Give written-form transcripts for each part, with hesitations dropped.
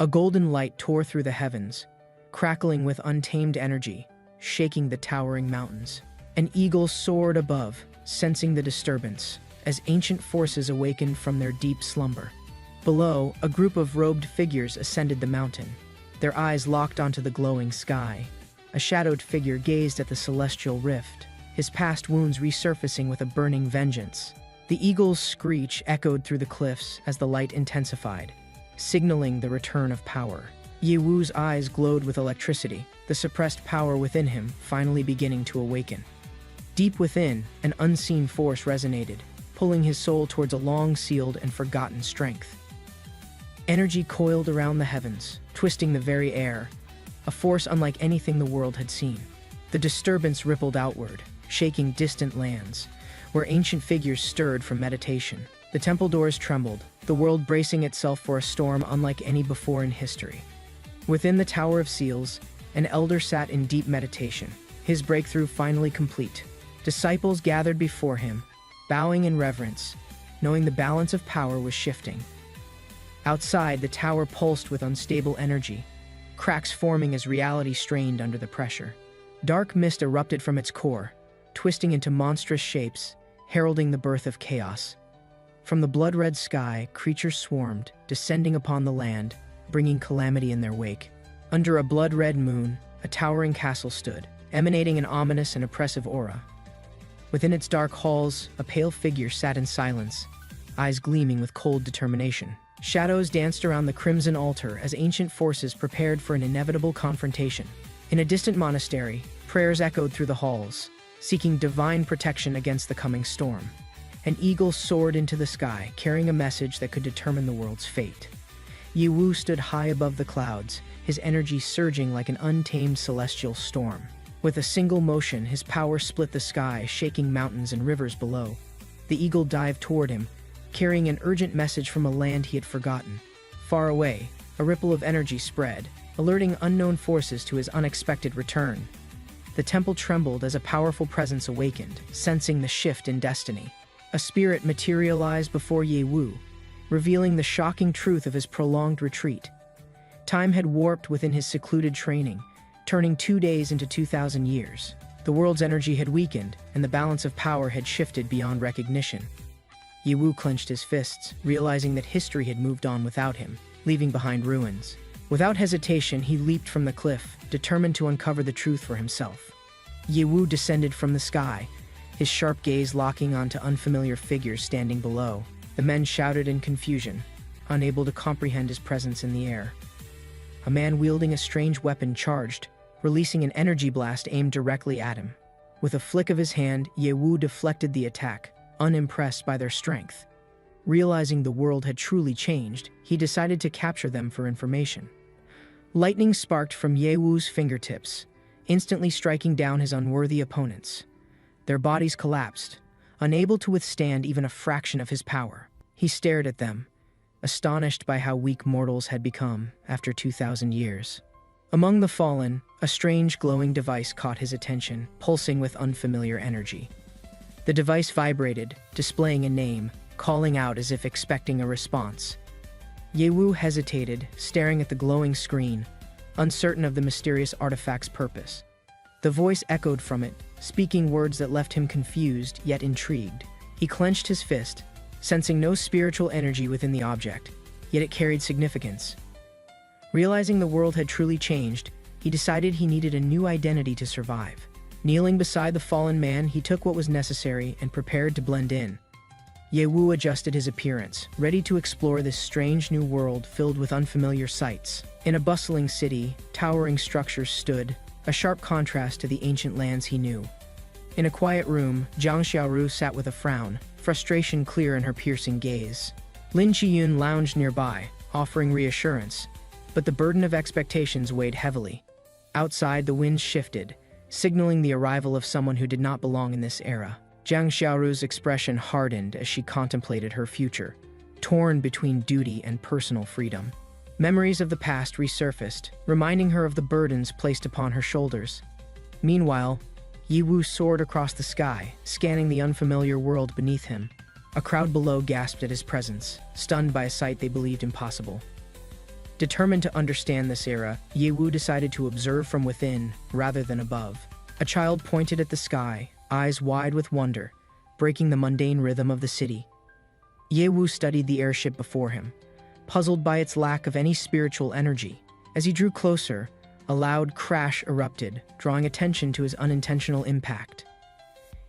A golden light tore through the heavens, crackling with untamed energy, shaking the towering mountains. An eagle soared above, sensing the disturbance, as ancient forces awakened from their deep slumber. Below, a group of robed figures ascended the mountain, their eyes locked onto the glowing sky. A shadowed figure gazed at the celestial rift, his past wounds resurfacing with a burning vengeance. The eagle's screech echoed through the cliffs as the light intensified, signaling the return of power. Ye Wu's eyes glowed with electricity, the suppressed power within him finally beginning to awaken. Deep within, an unseen force resonated, pulling his soul towards a long-sealed and forgotten strength. Energy coiled around the heavens, twisting the very air, a force unlike anything the world had seen. The disturbance rippled outward, shaking distant lands, where ancient figures stirred from meditation. The temple doors trembled, the world bracing itself for a storm unlike any before in history. Within the Tower of Seals, an elder sat in deep meditation, his breakthrough finally complete. Disciples gathered before him, bowing in reverence, knowing the balance of power was shifting. Outside, the tower pulsed with unstable energy, cracks forming as reality strained under the pressure. Dark mist erupted from its core, twisting into monstrous shapes, heralding the birth of chaos. From the blood-red sky, creatures swarmed, descending upon the land, bringing calamity in their wake. Under a blood-red moon, a towering castle stood, emanating an ominous and oppressive aura. Within its dark halls, a pale figure sat in silence, eyes gleaming with cold determination. Shadows danced around the crimson altar as ancient forces prepared for an inevitable confrontation. In a distant monastery, prayers echoed through the halls, seeking divine protection against the coming storm. An eagle soared into the sky, carrying a message that could determine the world's fate. Ye Wu stood high above the clouds, his energy surging like an untamed celestial storm. With a single motion, his power split the sky, shaking mountains and rivers below. The eagle dived toward him, carrying an urgent message from a land he had forgotten. Far away, a ripple of energy spread, alerting unknown forces to his unexpected return. The temple trembled as a powerful presence awakened, sensing the shift in destiny. A spirit materialized before Ye Wu, revealing the shocking truth of his prolonged retreat. Time had warped within his secluded training, turning 2 days into 2,000 years. The world's energy had weakened, and the balance of power had shifted beyond recognition. Ye Wu clenched his fists, realizing that history had moved on without him, leaving behind ruins. Without hesitation, he leaped from the cliff, determined to uncover the truth for himself. Ye Wu descended from the sky, his sharp gaze locking onto unfamiliar figures standing below. The men shouted in confusion, unable to comprehend his presence in the air. A man wielding a strange weapon charged, releasing an energy blast aimed directly at him. With a flick of his hand, Ye Wu deflected the attack, unimpressed by their strength. Realizing the world had truly changed, he decided to capture them for information. Lightning sparked from Ye Wu's fingertips, instantly striking down his unworthy opponents. Their bodies collapsed, unable to withstand even a fraction of his power. He stared at them, astonished by how weak mortals had become after 2,000 years. Among the fallen, a strange glowing device caught his attention, pulsing with unfamiliar energy. The device vibrated, displaying a name, calling out as if expecting a response. Ye Wu hesitated, staring at the glowing screen, uncertain of the mysterious artifact's purpose. The voice echoed from it, speaking words that left him confused yet intrigued. He clenched his fist, sensing no spiritual energy within the object, yet it carried significance. Realizing the world had truly changed, he decided he needed a new identity to survive. Kneeling beside the fallen man, he took what was necessary and prepared to blend in. Ye Wu adjusted his appearance, ready to explore this strange new world filled with unfamiliar sights. In a bustling city, towering structures stood, a sharp contrast to the ancient lands he knew. In a quiet room, Jiang Xiaoru sat with a frown, frustration clear in her piercing gaze. Lin Qiyun lounged nearby, offering reassurance, but the burden of expectations weighed heavily. Outside, the winds shifted, signaling the arrival of someone who did not belong in this era. Jiang Xiaoru's expression hardened as she contemplated her future, torn between duty and personal freedom. Memories of the past resurfaced, reminding her of the burdens placed upon her shoulders. Meanwhile, Ye Wu soared across the sky, scanning the unfamiliar world beneath him. A crowd below gasped at his presence, stunned by a sight they believed impossible. Determined to understand this era, Yewu decided to observe from within rather than above. A child pointed at the sky, eyes wide with wonder, breaking the mundane rhythm of the city. Yewu studied the airship before him, puzzled by its lack of any spiritual energy. As he drew closer, a loud crash erupted, drawing attention to his unintentional impact.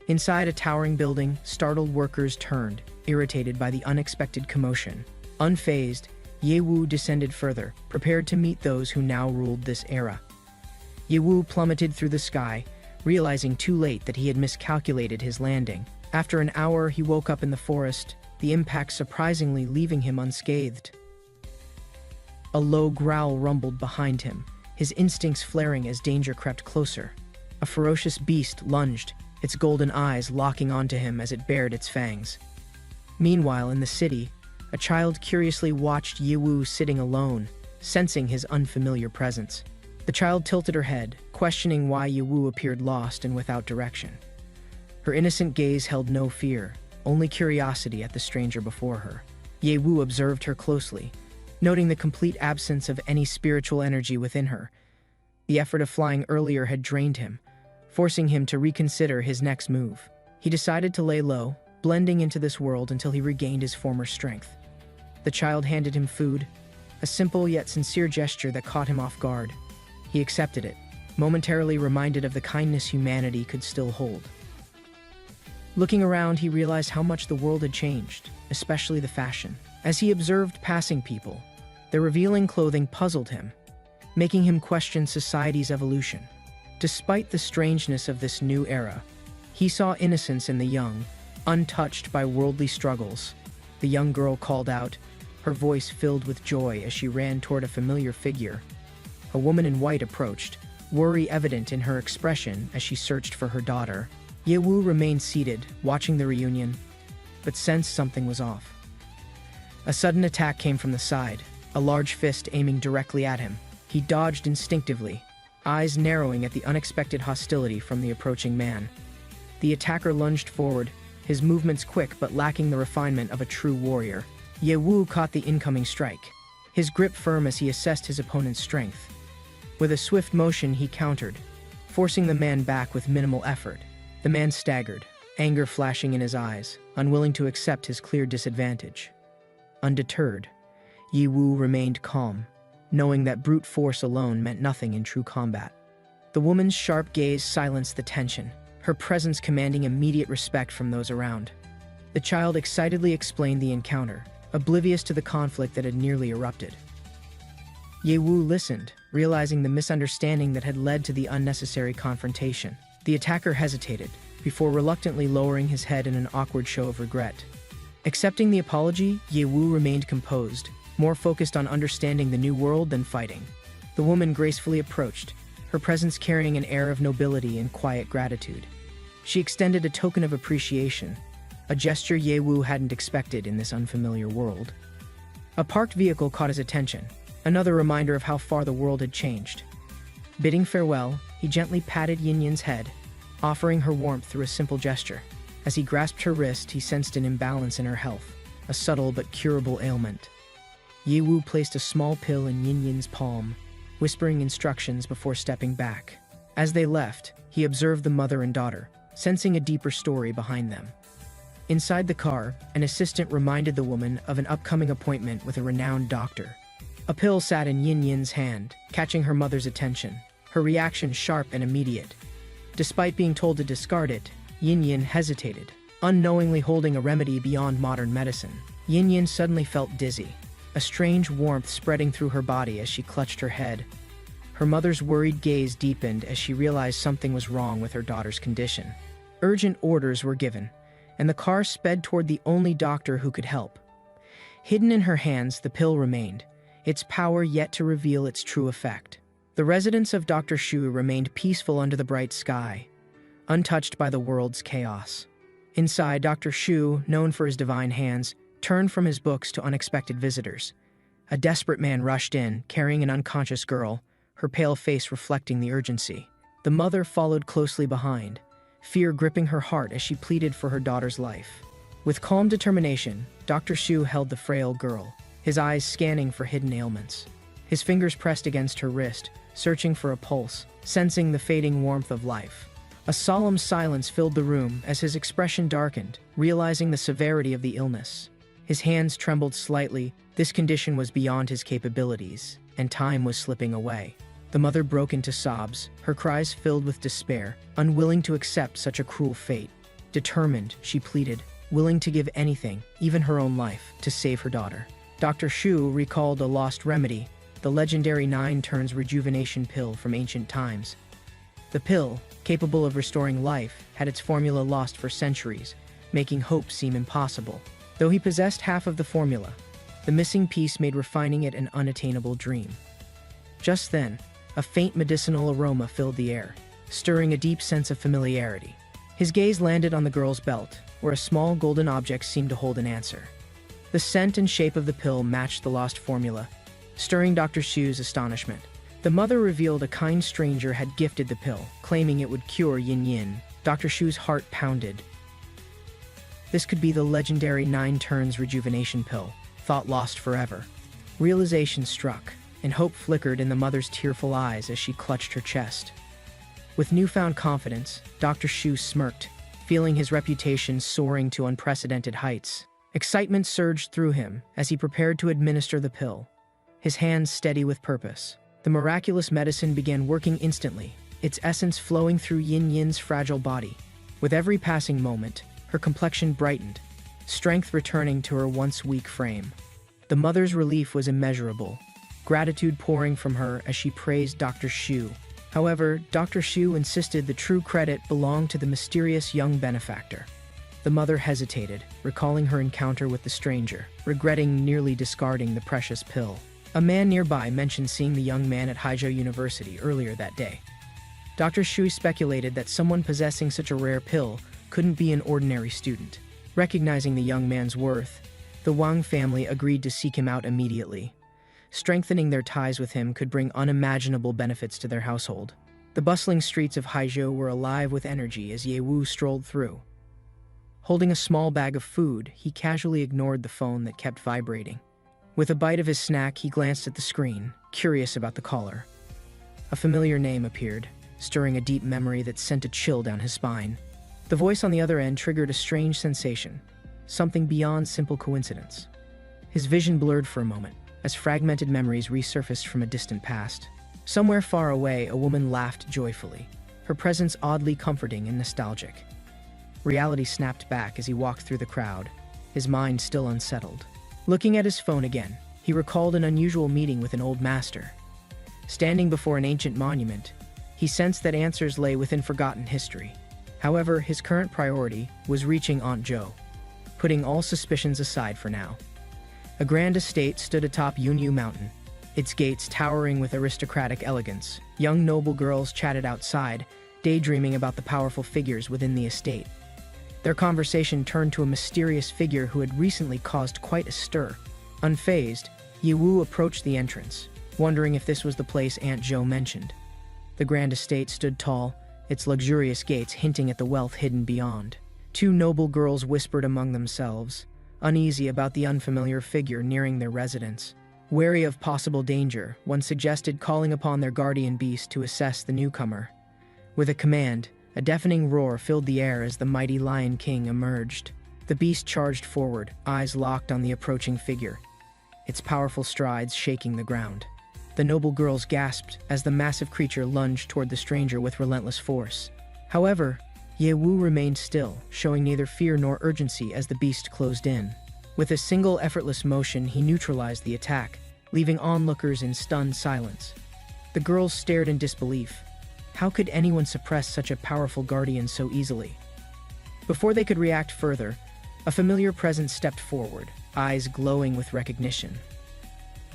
Inside a towering building, startled workers turned, irritated by the unexpected commotion. Unfazed, Yewu descended further, prepared to meet those who now ruled this era. Yewu plummeted through the sky, realizing too late that he had miscalculated his landing. After an hour, he woke up in the forest, the impact surprisingly leaving him unscathed. A low growl rumbled behind him, his instincts flaring as danger crept closer. A ferocious beast lunged, its golden eyes locking onto him as it bared its fangs. Meanwhile, in the city, a child curiously watched Yewu sitting alone, sensing his unfamiliar presence. The child tilted her head, questioning why Yewu appeared lost and without direction. Her innocent gaze held no fear, only curiosity at the stranger before her. Yewu observed her closely, noting the complete absence of any spiritual energy within her. The effort of flying earlier had drained him, forcing him to reconsider his next move. He decided to lay low, blending into this world until he regained his former strength. The child handed him food, a simple yet sincere gesture that caught him off guard. He accepted it, momentarily reminded of the kindness humanity could still hold. Looking around, he realized how much the world had changed, especially the fashion. As he observed passing people, their revealing clothing puzzled him, making him question society's evolution. Despite the strangeness of this new era, he saw innocence in the young, untouched by worldly struggles. The young girl called out, her voice filled with joy as she ran toward a familiar figure. A woman in white approached, worry evident in her expression as she searched for her daughter. Yewu remained seated, watching the reunion, but sensed something was off. A sudden attack came from the side, a large fist aiming directly at him. He dodged instinctively, eyes narrowing at the unexpected hostility from the approaching man. The attacker lunged forward, his movements quick but lacking the refinement of a true warrior. Yewu caught the incoming strike, his grip firm as he assessed his opponent's strength. With a swift motion, he countered, forcing the man back with minimal effort. The man staggered, anger flashing in his eyes, unwilling to accept his clear disadvantage. Undeterred, Yewu remained calm, knowing that brute force alone meant nothing in true combat. The woman's sharp gaze silenced the tension, her presence commanding immediate respect from those around. The child excitedly explained the encounter, oblivious to the conflict that had nearly erupted. Yewu listened, realizing the misunderstanding that had led to the unnecessary confrontation. The attacker hesitated, before reluctantly lowering his head in an awkward show of regret. Accepting the apology, Yewu remained composed, more focused on understanding the new world than fighting. The woman gracefully approached, her presence carrying an air of nobility and quiet gratitude. She extended a token of appreciation, a gesture Yewu hadn't expected in this unfamiliar world. A parked vehicle caught his attention, another reminder of how far the world had changed. Bidding farewell, he gently patted Yin-Yin's head, offering her warmth through a simple gesture. As he grasped her wrist, he sensed an imbalance in her health, a subtle but curable ailment. Yewu placed a small pill in Yin-Yin's palm, whispering instructions before stepping back. As they left, he observed the mother and daughter, sensing a deeper story behind them. Inside the car, an assistant reminded the woman of an upcoming appointment with a renowned doctor. A pill sat in Yin-Yin's hand, catching her mother's attention, her reaction sharp and immediate. Despite being told to discard it, Yin-Yin hesitated, unknowingly holding a remedy beyond modern medicine. Yin-Yin suddenly felt dizzy, a strange warmth spreading through her body as she clutched her head. Her mother's worried gaze deepened as she realized something was wrong with her daughter's condition. Urgent orders were given, and the car sped toward the only doctor who could help. Hidden in her hands, the pill remained, its power yet to reveal its true effect. The residence of Dr. Shu remained peaceful under the bright sky, untouched by the world's chaos. Inside, Dr. Shu, known for his divine hands, turned from his books to unexpected visitors. A desperate man rushed in, carrying an unconscious girl, her pale face reflecting the urgency. The mother followed closely behind, fear gripping her heart as she pleaded for her daughter's life. With calm determination, Dr. Shu held the frail girl, his eyes scanning for hidden ailments. His fingers pressed against her wrist, searching for a pulse, sensing the fading warmth of life. A solemn silence filled the room as his expression darkened, realizing the severity of the illness. His hands trembled slightly. This condition was beyond his capabilities, and time was slipping away. The mother broke into sobs, her cries filled with despair, unwilling to accept such a cruel fate. Determined, she pleaded, willing to give anything, even her own life, to save her daughter. Dr. Shu recalled a lost remedy, the legendary 9 turns rejuvenation pill from ancient times. The pill, capable of restoring life, had its formula lost for centuries, making hope seem impossible. Though he possessed half of the formula, the missing piece made refining it an unattainable dream. Just then, a faint medicinal aroma filled the air, stirring a deep sense of familiarity. His gaze landed on the girl's belt, where a small golden object seemed to hold an answer. The scent and shape of the pill matched the lost formula, stirring Dr. Shu's astonishment. The mother revealed a kind stranger had gifted the pill, claiming it would cure yin-yin. Dr. Shu's heart pounded. This could be the legendary 9 turns rejuvenation pill, thought lost forever. Realization struck, and hope flickered in the mother's tearful eyes as she clutched her chest. With newfound confidence, Dr. Shu smirked, feeling his reputation soaring to unprecedented heights. Excitement surged through him as he prepared to administer the pill, his hands steady with purpose. The miraculous medicine began working instantly, its essence flowing through Yin-Yin's fragile body. With every passing moment, her complexion brightened, strength returning to her once weak frame. The mother's relief was immeasurable, gratitude pouring from her as she praised Dr. Shu. However, Dr. Shu insisted the true credit belonged to the mysterious young benefactor. The mother hesitated, recalling her encounter with the stranger, regretting nearly discarding the precious pill. A man nearby mentioned seeing the young man at Haizhou University earlier that day. Dr. Shu speculated that someone possessing such a rare pill couldn't be an ordinary student. Recognizing the young man's worth, the Wang family agreed to seek him out immediately. Strengthening their ties with him could bring unimaginable benefits to their household. The bustling streets of Haizhou were alive with energy as Ye Wu strolled through. Holding a small bag of food, he casually ignored the phone that kept vibrating. With a bite of his snack, he glanced at the screen, curious about the caller. A familiar name appeared, stirring a deep memory that sent a chill down his spine. The voice on the other end triggered a strange sensation, something beyond simple coincidence. His vision blurred for a moment, as fragmented memories resurfaced from a distant past. Somewhere far away, a woman laughed joyfully, her presence oddly comforting and nostalgic. Reality snapped back as he walked through the crowd, his mind still unsettled. Looking at his phone again, he recalled an unusual meeting with an old master. Standing before an ancient monument, he sensed that answers lay within forgotten history. However, his current priority was reaching Aunt Zhou, putting all suspicions aside for now. A grand estate stood atop Yunyu Mountain, its gates towering with aristocratic elegance. Young noble girls chatted outside, daydreaming about the powerful figures within the estate. Their conversation turned to a mysterious figure who had recently caused quite a stir. Unfazed, Ye Wu approached the entrance, wondering if this was the place Aunt Zhou mentioned. The grand estate stood tall, its luxurious gates hinting at the wealth hidden beyond. 2 noble girls whispered among themselves, uneasy about the unfamiliar figure nearing their residence. Wary of possible danger, one suggested calling upon their guardian beast to assess the newcomer. With a command, a deafening roar filled the air as the mighty Lion King emerged. The beast charged forward, eyes locked on the approaching figure, its powerful strides shaking the ground. The noble girls gasped as the massive creature lunged toward the stranger with relentless force. However, Ye Wu remained still, showing neither fear nor urgency as the beast closed in. With a single effortless motion, he neutralized the attack, leaving onlookers in stunned silence. The girls stared in disbelief. How could anyone suppress such a powerful guardian so easily? Before they could react further, a familiar presence stepped forward, eyes glowing with recognition.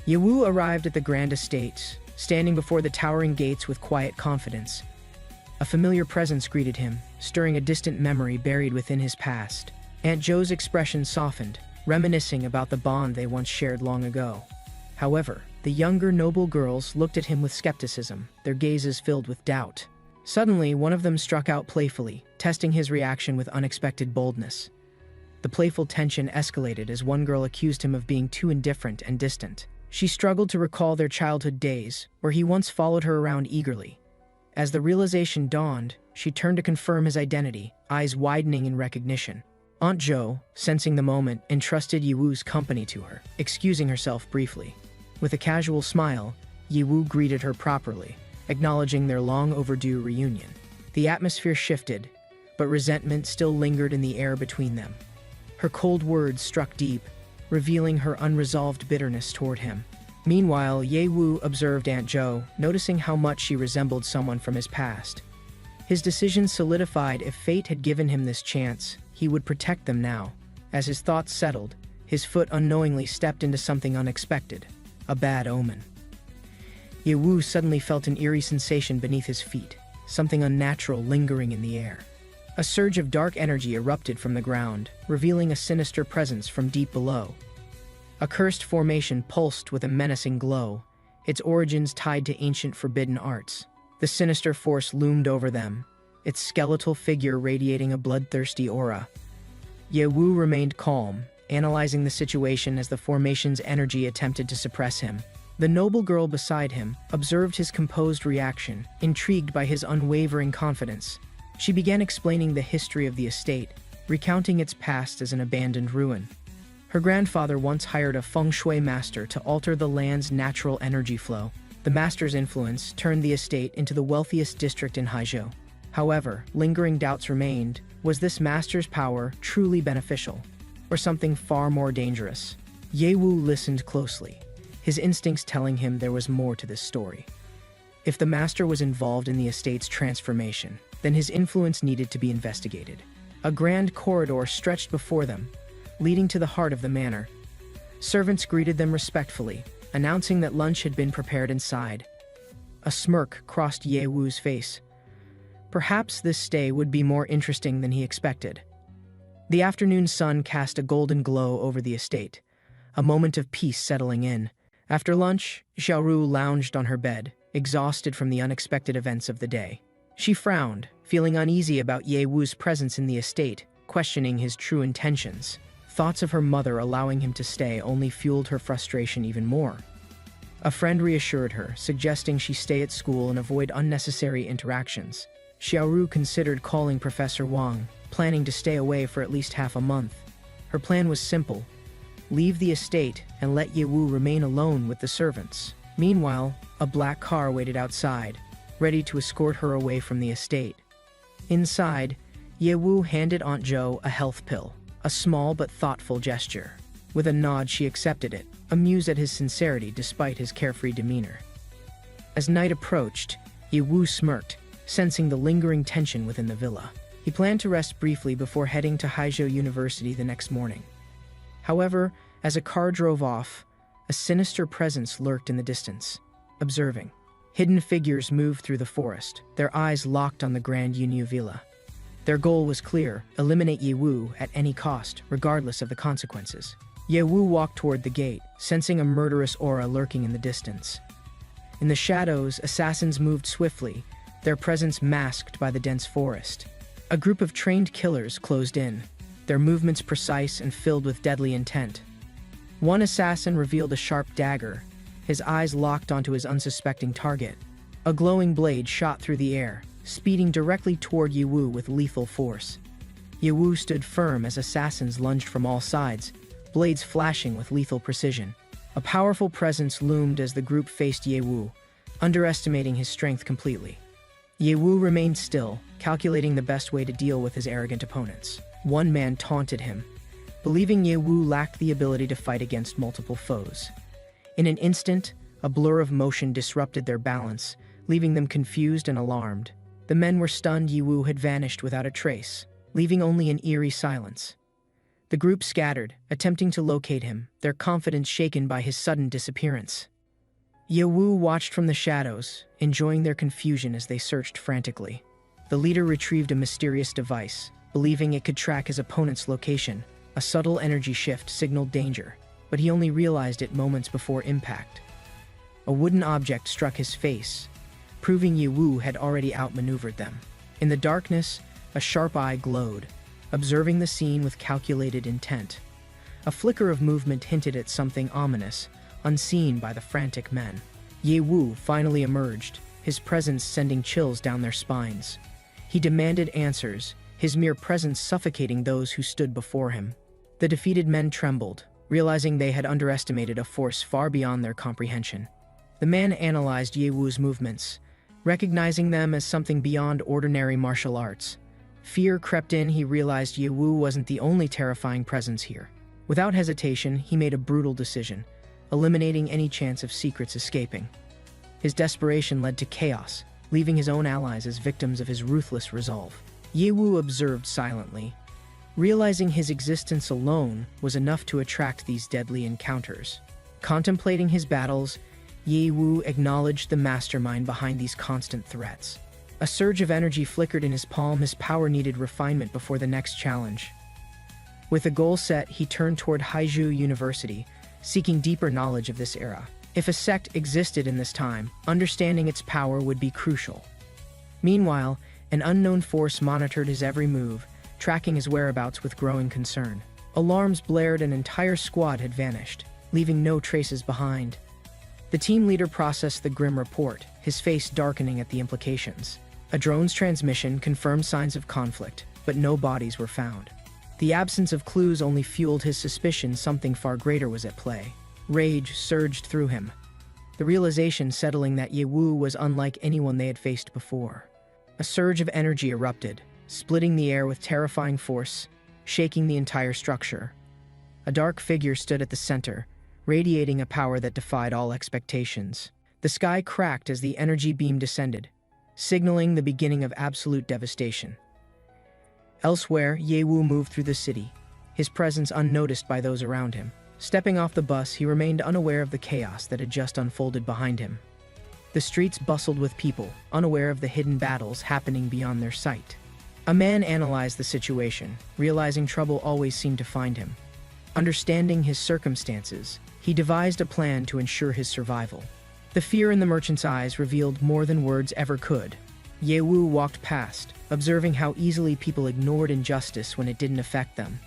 Ye Wu arrived at the grand estate, standing before the towering gates with quiet confidence. A familiar presence greeted him, stirring a distant memory buried within his past. Aunt Zhou's expression softened, reminiscing about the bond they once shared long ago. However, the younger noble girls looked at him with skepticism, their gazes filled with doubt. Suddenly, one of them struck out playfully, testing his reaction with unexpected boldness. The playful tension escalated as one girl accused him of being too indifferent and distant. She struggled to recall their childhood days, where he once followed her around eagerly. As the realization dawned, she turned to confirm his identity, eyes widening in recognition. Aunt Jo, sensing the moment, entrusted Yiwoo's company to her, excusing herself briefly. With a casual smile, Yiwoo greeted her properly, acknowledging their long-overdue reunion. The atmosphere shifted, but resentment still lingered in the air between them. Her cold words struck deep, revealing her unresolved bitterness toward him. Meanwhile, Yiwoo observed Aunt Jo, noticing how much she resembled someone from his past. His decision solidified. If fate had given him this chance, he would protect them now. As his thoughts settled, his foot unknowingly stepped into something unexpected, a bad omen. Yiwoo suddenly felt an eerie sensation beneath his feet, something unnatural lingering in the air. A surge of dark energy erupted from the ground, revealing a sinister presence from deep below. A cursed formation pulsed with a menacing glow, its origins tied to ancient forbidden arts. The sinister force loomed over them, its skeletal figure radiating a bloodthirsty aura. Yiwoo remained calm, analyzing the situation as the formation's energy attempted to suppress him. The noble girl beside him observed his composed reaction, intrigued by his unwavering confidence. She began explaining the history of the estate, recounting its past as an abandoned ruin. Her grandfather once hired a feng shui master to alter the land's natural energy flow. The master's influence turned the estate into the wealthiest district in Haizhou. However, lingering doubts remained. Was this master's power truly beneficial, or something far more dangerous? Yiwoo listened closely, his instincts telling him there was more to this story. If the master was involved in the estate's transformation, then his influence needed to be investigated. A grand corridor stretched before them, leading to the heart of the manor. Servants greeted them respectfully, announcing that lunch had been prepared inside. A smirk crossed Yiwoo's face. Perhaps this stay would be more interesting than he expected. The afternoon sun cast a golden glow over the estate, a moment of peace settling in. After lunch, Xiaoru lounged on her bed, exhausted from the unexpected events of the day. She frowned, feeling uneasy about Yiwoo's presence in the estate, questioning his true intentions. Thoughts of her mother allowing him to stay only fueled her frustration even more. A friend reassured her, suggesting she stay at school and avoid unnecessary interactions. Xiaoru considered calling Professor Wang, planning to stay away for at least half a month. Her plan was simple: leave the estate and let Yiwoo remain alone with the servants. Meanwhile, a black car waited outside, ready to escort her away from the estate. Inside, Yiwoo handed Aunt Jo a health pill, a small but thoughtful gesture. With a nod, she accepted it, amused at his sincerity despite his carefree demeanor. As night approached, Yiwoo smirked, sensing the lingering tension within the villa. He planned to rest briefly before heading to Haizhou University the next morning. However, as a car drove off, a sinister presence lurked in the distance, observing. Hidden figures moved through the forest, their eyes locked on the Grand Yunyu Villa. Their goal was clear: eliminate Yiwoo at any cost, regardless of the consequences. Yiwoo walked toward the gate, sensing a murderous aura lurking in the distance. In the shadows, assassins moved swiftly, their presence masked by the dense forest. A group of trained killers closed in, their movements precise and filled with deadly intent. One assassin revealed a sharp dagger, his eyes locked onto his unsuspecting target. A glowing blade shot through the air, speeding directly toward Yiwoo with lethal force. Yiwoo stood firm as assassins lunged from all sides, blades flashing with lethal precision. A powerful presence loomed as the group faced Yiwoo, underestimating his strength completely. Yiwoo remained still, calculating the best way to deal with his arrogant opponents. One man taunted him, believing Yiwoo lacked the ability to fight against multiple foes. In an instant, a blur of motion disrupted their balance, leaving them confused and alarmed. The men were stunned. Yiwoo had vanished without a trace, leaving only an eerie silence. The group scattered, attempting to locate him, their confidence shaken by his sudden disappearance. Yiwoo watched from the shadows, enjoying their confusion as they searched frantically. The leader retrieved a mysterious device, believing it could track his opponent's location. A subtle energy shift signaled danger, but he only realized it moments before impact. A wooden object struck his face, proving Yiwoo had already outmaneuvered them. In the darkness, a sharp eye glowed, observing the scene with calculated intent. A flicker of movement hinted at something ominous, unseen by the frantic men. Ye Wu finally emerged, his presence sending chills down their spines. He demanded answers, his mere presence suffocating those who stood before him. The defeated men trembled, realizing they had underestimated a force far beyond their comprehension. The man analyzed Ye Wu's movements, recognizing them as something beyond ordinary martial arts. Fear crept in. He realized Ye Wu wasn't the only terrifying presence here. Without hesitation, he made a brutal decision, eliminating any chance of secrets escaping. His desperation led to chaos, leaving his own allies as victims of his ruthless resolve. Ye Wu observed silently, realizing his existence alone was enough to attract these deadly encounters. Contemplating his battles, Ye Wu acknowledged the mastermind behind these constant threats. A surge of energy flickered in his palm. His power needed refinement before the next challenge. With a goal set, he turned toward Haizhou University, seeking deeper knowledge of this era. If a sect existed in this time, understanding its power would be crucial. Meanwhile, an unknown force monitored his every move, tracking his whereabouts with growing concern. Alarms blared. An entire squad had vanished, leaving no traces behind. The team leader processed the grim report, his face darkening at the implications. A drone's transmission confirmed signs of conflict, but no bodies were found. The absence of clues only fueled his suspicion something far greater was at play. Rage surged through him, the realization settling that Ye Wu was unlike anyone they had faced before. A surge of energy erupted, splitting the air with terrifying force, shaking the entire structure. A dark figure stood at the center, radiating a power that defied all expectations. The sky cracked as the energy beam descended, signaling the beginning of absolute devastation. Elsewhere, Ye Wu moved through the city, his presence unnoticed by those around him. Stepping off the bus, he remained unaware of the chaos that had just unfolded behind him. The streets bustled with people, unaware of the hidden battles happening beyond their sight. A man analyzed the situation, realizing trouble always seemed to find him. Understanding his circumstances, he devised a plan to ensure his survival. The fear in the merchant's eyes revealed more than words ever could. Ye Wu walked past, observing how easily people ignored injustice when it didn't affect them.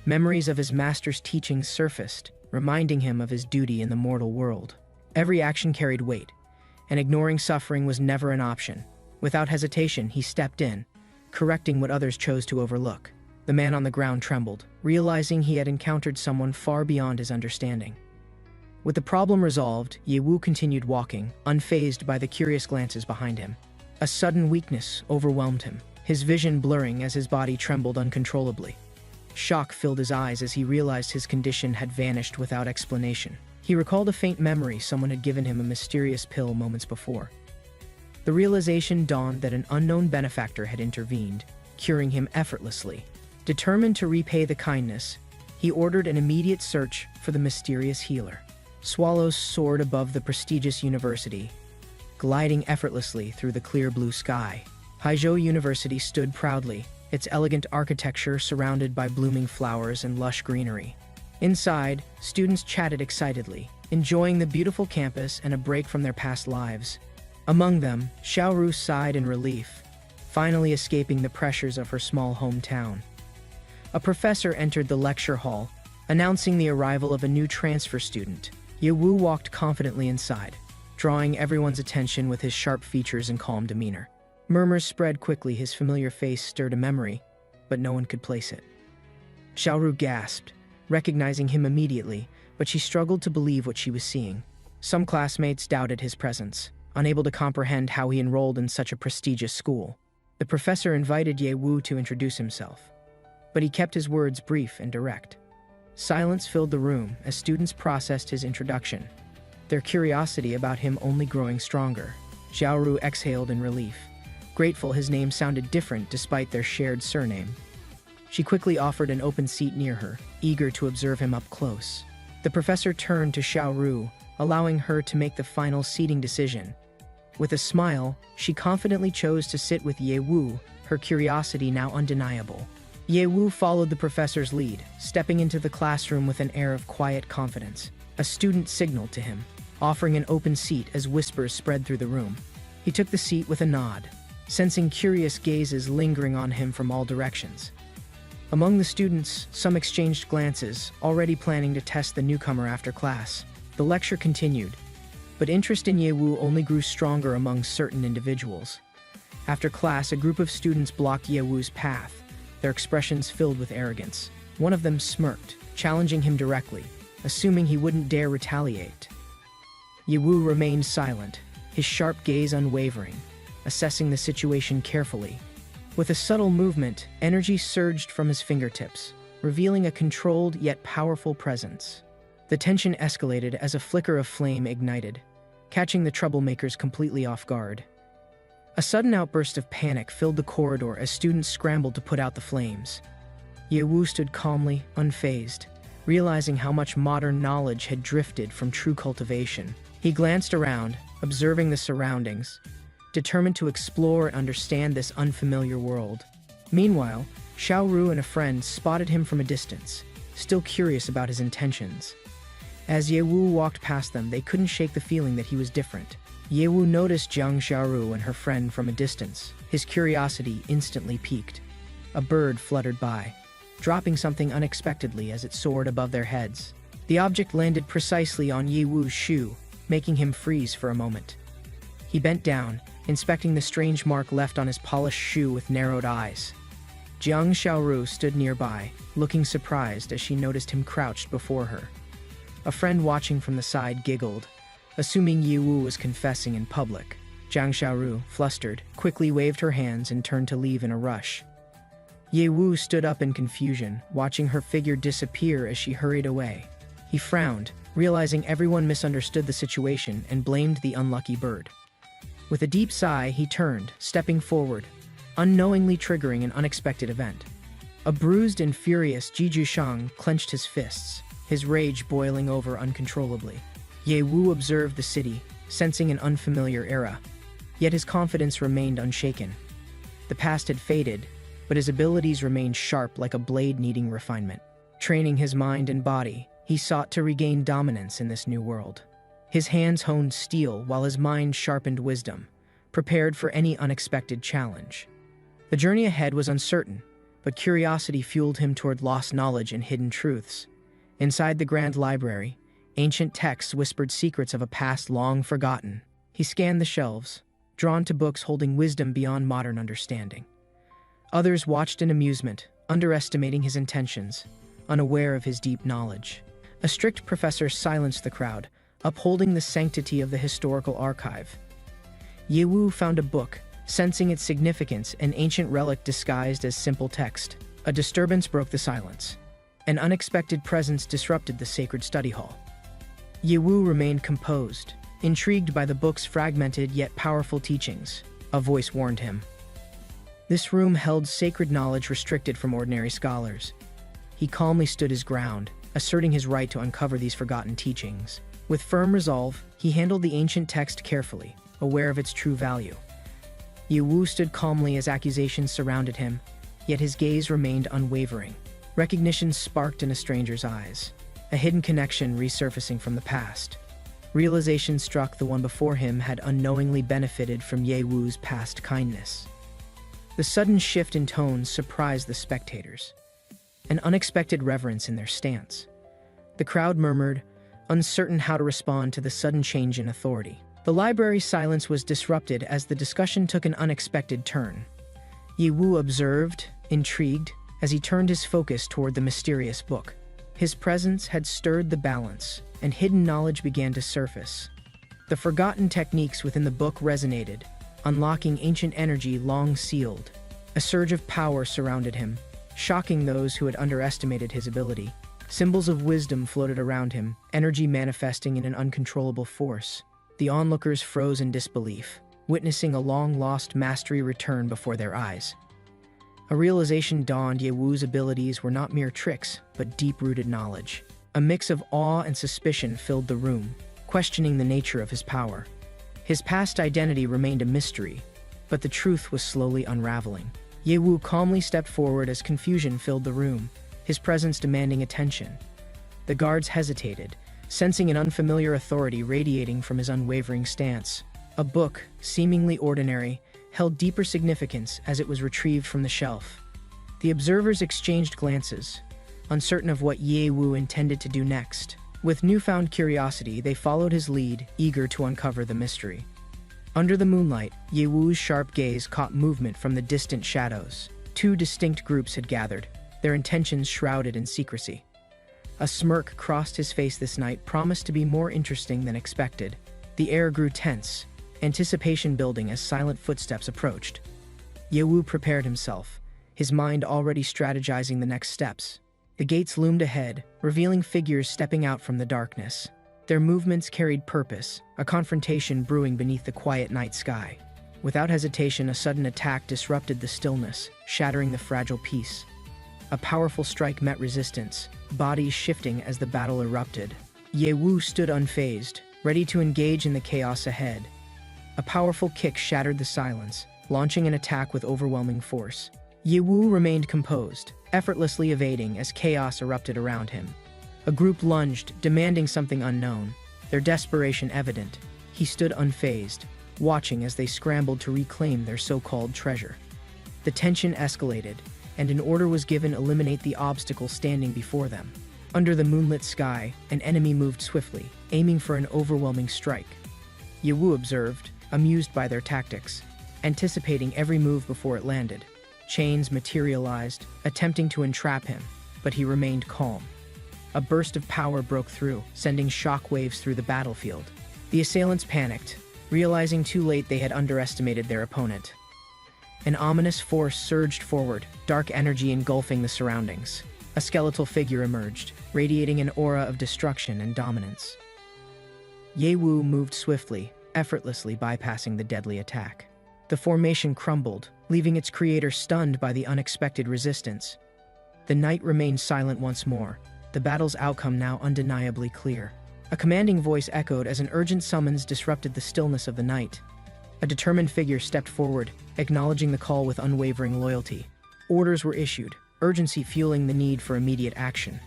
Memories of his master's teachings surfaced, reminding him of his duty in the mortal world. Every action carried weight, and ignoring suffering was never an option. Without hesitation, he stepped in, correcting what others chose to overlook. The man on the ground trembled, realizing he had encountered someone far beyond his understanding. With the problem resolved, Ye Wu continued walking, unfazed by the curious glances behind him. A sudden weakness overwhelmed him, his vision blurring as his body trembled uncontrollably. Shock filled his eyes as he realized his condition had vanished without explanation. He recalled a faint memory someone had given him a mysterious pill moments before. The realization dawned that an unknown benefactor had intervened, curing him effortlessly. Determined to repay the kindness, he ordered an immediate search for the mysterious healer. Swallows soared above the prestigious university, gliding effortlessly through the clear blue sky. Haizhou University stood proudly, its elegant architecture surrounded by blooming flowers and lush greenery. Inside, students chatted excitedly, enjoying the beautiful campus and a break from their past lives. Among them, Xiaoru sighed in relief, finally escaping the pressures of her small hometown. A professor entered the lecture hall, announcing the arrival of a new transfer student. Ye Wu walked confidently inside, drawing everyone's attention with his sharp features and calm demeanor. Murmurs spread quickly. His familiar face stirred a memory, but no one could place it. Xiaoru gasped, recognizing him immediately, but she struggled to believe what she was seeing. Some classmates doubted his presence, unable to comprehend how he enrolled in such a prestigious school. The professor invited Ye Wu to introduce himself, but he kept his words brief and direct. Silence filled the room as students processed his introduction, their curiosity about him only growing stronger. Xiaoru exhaled in relief, grateful his name sounded different despite their shared surname. She quickly offered an open seat near her, eager to observe him up close. The professor turned to Xiaoru, allowing her to make the final seating decision. With a smile, she confidently chose to sit with Ye Wu, her curiosity now undeniable. Ye Wu followed the professor's lead, stepping into the classroom with an air of quiet confidence. A student signaled to him, offering an open seat as whispers spread through the room. He took the seat with a nod, sensing curious gazes lingering on him from all directions. Among the students, some exchanged glances, already planning to test the newcomer after class. The lecture continued, but interest in Yewu only grew stronger among certain individuals. After class, a group of students blocked Yewu's path, their expressions filled with arrogance. One of them smirked, challenging him directly, assuming he wouldn't dare retaliate. Yewu remained silent, his sharp gaze unwavering, assessing the situation carefully. With a subtle movement, energy surged from his fingertips, revealing a controlled yet powerful presence. The tension escalated as a flicker of flame ignited, catching the troublemakers completely off guard. A sudden outburst of panic filled the corridor as students scrambled to put out the flames. Yewu stood calmly, unfazed, realizing how much modern knowledge had drifted from true cultivation. He glanced around, observing the surroundings, determined to explore and understand this unfamiliar world. Meanwhile, Xiaoru and a friend spotted him from a distance, still curious about his intentions. As Yewu walked past them, they couldn't shake the feeling that he was different. Yewu noticed Jiang Xiaoru and her friend from a distance. His curiosity instantly piqued. A bird fluttered by, dropping something unexpectedly as it soared above their heads. The object landed precisely on Yewu's shoe, making him freeze for a moment. He bent down, inspecting the strange mark left on his polished shoe with narrowed eyes. Jiang Xiaoru stood nearby, looking surprised as she noticed him crouched before her. A friend watching from the side giggled, assuming Yewu was confessing in public. Jiang Xiaoru, flustered, quickly waved her hands and turned to leave in a rush. Yewu stood up in confusion, watching her figure disappear as she hurried away. He frowned, realizing everyone misunderstood the situation and blamed the unlucky bird. With a deep sigh, he turned, stepping forward, unknowingly triggering an unexpected event. A bruised and furious Ji Jushang clenched his fists, his rage boiling over uncontrollably. Yewu observed the city, sensing an unfamiliar era, yet his confidence remained unshaken. The past had faded, but his abilities remained sharp like a blade needing refinement. Training his mind and body, he sought to regain dominance in this new world. His hands honed steel while his mind sharpened wisdom, prepared for any unexpected challenge. The journey ahead was uncertain, but curiosity fueled him toward lost knowledge and hidden truths. Inside the grand library, ancient texts whispered secrets of a past long forgotten. He scanned the shelves, drawn to books holding wisdom beyond modern understanding. Others watched in amusement, underestimating his intentions, unaware of his deep knowledge. A strict professor silenced the crowd, upholding the sanctity of the historical archive. Yewu found a book, sensing its significance, an ancient relic disguised as simple text. A disturbance broke the silence. An unexpected presence disrupted the sacred study hall. Yewu remained composed, intrigued by the book's fragmented yet powerful teachings. A voice warned him. This room held sacred knowledge restricted from ordinary scholars. He calmly stood his ground, asserting his right to uncover these forgotten teachings. With firm resolve, he handled the ancient text carefully, aware of its true value. Yewu stood calmly as accusations surrounded him, yet his gaze remained unwavering. Recognition sparked in a stranger's eyes, a hidden connection resurfacing from the past. Realization struck the one before him had unknowingly benefited from Yewu's past kindness. The sudden shift in tone surprised the spectators, an unexpected reverence in their stance. The crowd murmured, uncertain how to respond to the sudden change in authority. The library's silence was disrupted as the discussion took an unexpected turn. Yewu observed, intrigued, as he turned his focus toward the mysterious book. His presence had stirred the balance, and hidden knowledge began to surface. The forgotten techniques within the book resonated, unlocking ancient energy long sealed. A surge of power surrounded him, shocking those who had underestimated his ability. Symbols of wisdom floated around him, energy manifesting in an uncontrollable force. The onlookers froze in disbelief, witnessing a long-lost mastery return before their eyes. A realization dawned: Yewu's abilities were not mere tricks, but deep-rooted knowledge. A mix of awe and suspicion filled the room, questioning the nature of his power. His past identity remained a mystery, but the truth was slowly unraveling. Yewu calmly stepped forward as confusion filled the room, his presence demanding attention. The guards hesitated, sensing an unfamiliar authority radiating from his unwavering stance. A book, seemingly ordinary, held deeper significance as it was retrieved from the shelf. The observers exchanged glances, uncertain of what Yewu intended to do next. With newfound curiosity, they followed his lead, eager to uncover the mystery. Under the moonlight, Yewu's sharp gaze caught movement from the distant shadows. Two distinct groups had gathered, their intentions shrouded in secrecy. A smirk crossed his face. This night promised to be more interesting than expected. The air grew tense, anticipation building as silent footsteps approached. Yewu prepared himself, his mind already strategizing the next steps. The gates loomed ahead, revealing figures stepping out from the darkness. Their movements carried purpose, a confrontation brewing beneath the quiet night sky. Without hesitation, a sudden attack disrupted the stillness, shattering the fragile peace. A powerful strike met resistance, bodies shifting as the battle erupted. Yewu stood unfazed, ready to engage in the chaos ahead. A powerful kick shattered the silence, launching an attack with overwhelming force. Yewu remained composed, effortlessly evading as chaos erupted around him. A group lunged, demanding something unknown, their desperation evident. He stood unfazed, watching as they scrambled to reclaim their so-called treasure. The tension escalated, and an order was given: eliminate the obstacle standing before them. Under the moonlit sky, an enemy moved swiftly, aiming for an overwhelming strike. Yewu observed, amused by their tactics, anticipating every move before it landed. Chains materialized, attempting to entrap him, but he remained calm. A burst of power broke through, sending shockwaves through the battlefield. The assailants panicked, realizing too late they had underestimated their opponent. An ominous force surged forward, dark energy engulfing the surroundings. A skeletal figure emerged, radiating an aura of destruction and dominance. Yewu moved swiftly, effortlessly bypassing the deadly attack. The formation crumbled, leaving its creator stunned by the unexpected resistance. The night remained silent once more, the battle's outcome now undeniably clear. A commanding voice echoed as an urgent summons disrupted the stillness of the night. A determined figure stepped forward, acknowledging the call with unwavering loyalty. Orders were issued, urgency fueling the need for immediate action.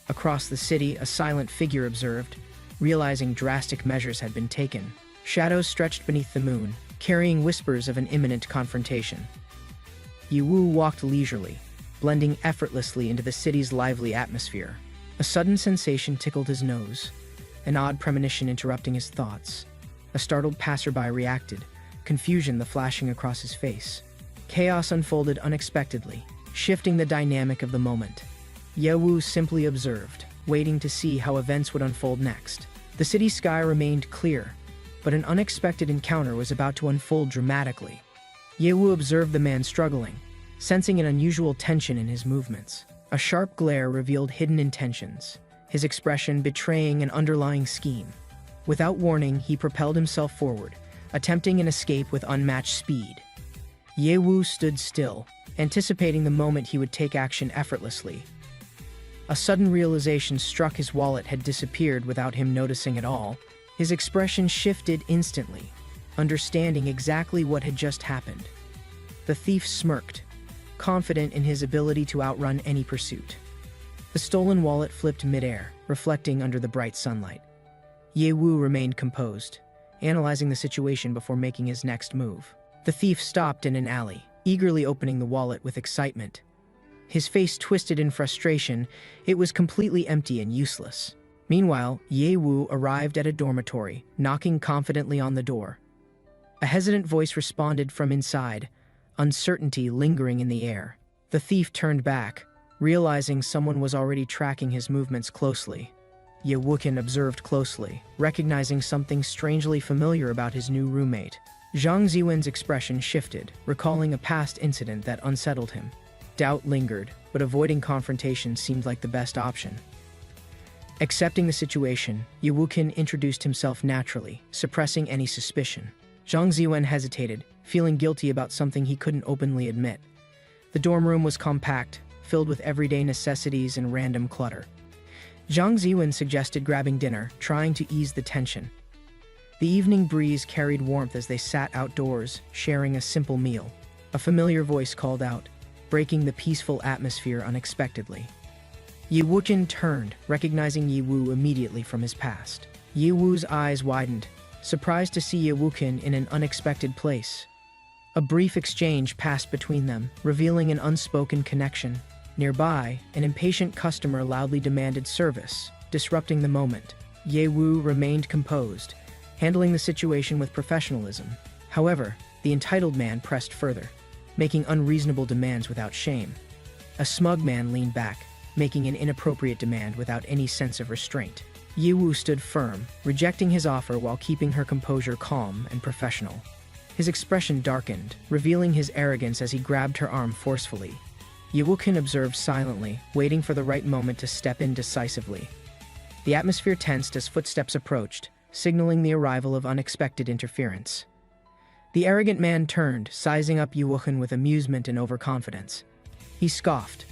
Across the city, a silent figure observed, realizing drastic measures had been taken. Shadows stretched beneath the moon, carrying whispers of an imminent confrontation. Yewu walked leisurely, blending effortlessly into the city's lively atmosphere. A sudden sensation tickled his nose, an odd premonition interrupting his thoughts. A startled passerby reacted, confusion the flashing across his face. Chaos unfolded unexpectedly, shifting the dynamic of the moment. Yewu simply observed, waiting to see how events would unfold next. The city sky remained clear, but an unexpected encounter was about to unfold dramatically. Yewu observed the man struggling, sensing an unusual tension in his movements. A sharp glare revealed hidden intentions, his expression betraying an underlying scheme. Without warning, he propelled himself forward, attempting an escape with unmatched speed. Yewu stood still, anticipating the moment he would take action effortlessly. A sudden realization struck: his wallet had disappeared without him noticing at all. His expression shifted instantly, understanding exactly what had just happened. The thief smirked, confident in his ability to outrun any pursuit. The stolen wallet flipped midair, reflecting under the bright sunlight. Yewu remained composed, analyzing the situation before making his next move. The thief stopped in an alley, eagerly opening the wallet with excitement. His face twisted in frustration. It was completely empty and useless. Meanwhile, Yewu arrived at a dormitory, knocking confidently on the door. A hesitant voice responded from inside, uncertainty lingering in the air. The thief turned back, realizing someone was already tracking his movements closely. Yewukin observed closely, recognizing something strangely familiar about his new roommate. Zhang Ziwen's expression shifted, recalling a past incident that unsettled him. Doubt lingered, but avoiding confrontation seemed like the best option. Accepting the situation, Yewukin introduced himself naturally, suppressing any suspicion. Zhang Ziwen hesitated, feeling guilty about something he couldn't openly admit. The dorm room was compact, filled with everyday necessities and random clutter. Zhang Ziwen suggested grabbing dinner, trying to ease the tension. The evening breeze carried warmth as they sat outdoors, sharing a simple meal. A familiar voice called out, breaking the peaceful atmosphere unexpectedly. Yewukin turned, recognizing Yewu immediately from his past. Yewu's eyes widened, surprised to see Yewukin in an unexpected place. A brief exchange passed between them, revealing an unspoken connection. Nearby, an impatient customer loudly demanded service. disrupting the moment. Ye Wu remained composed, handling the situation with professionalism. However, the entitled man pressed further, making unreasonable demands without shame. A smug man leaned back, making an inappropriate demand without any sense of restraint. Ye Wu stood firm, rejecting his offer while keeping her composure calm and professional. His expression darkened, revealing his arrogance as he grabbed her arm forcefully. Ye Wukin observed silently, waiting for the right moment to step in decisively. The atmosphere tensed as footsteps approached, signaling the arrival of unexpected interference. The arrogant man turned, sizing up Ye Wukin with amusement and overconfidence. He scoffed,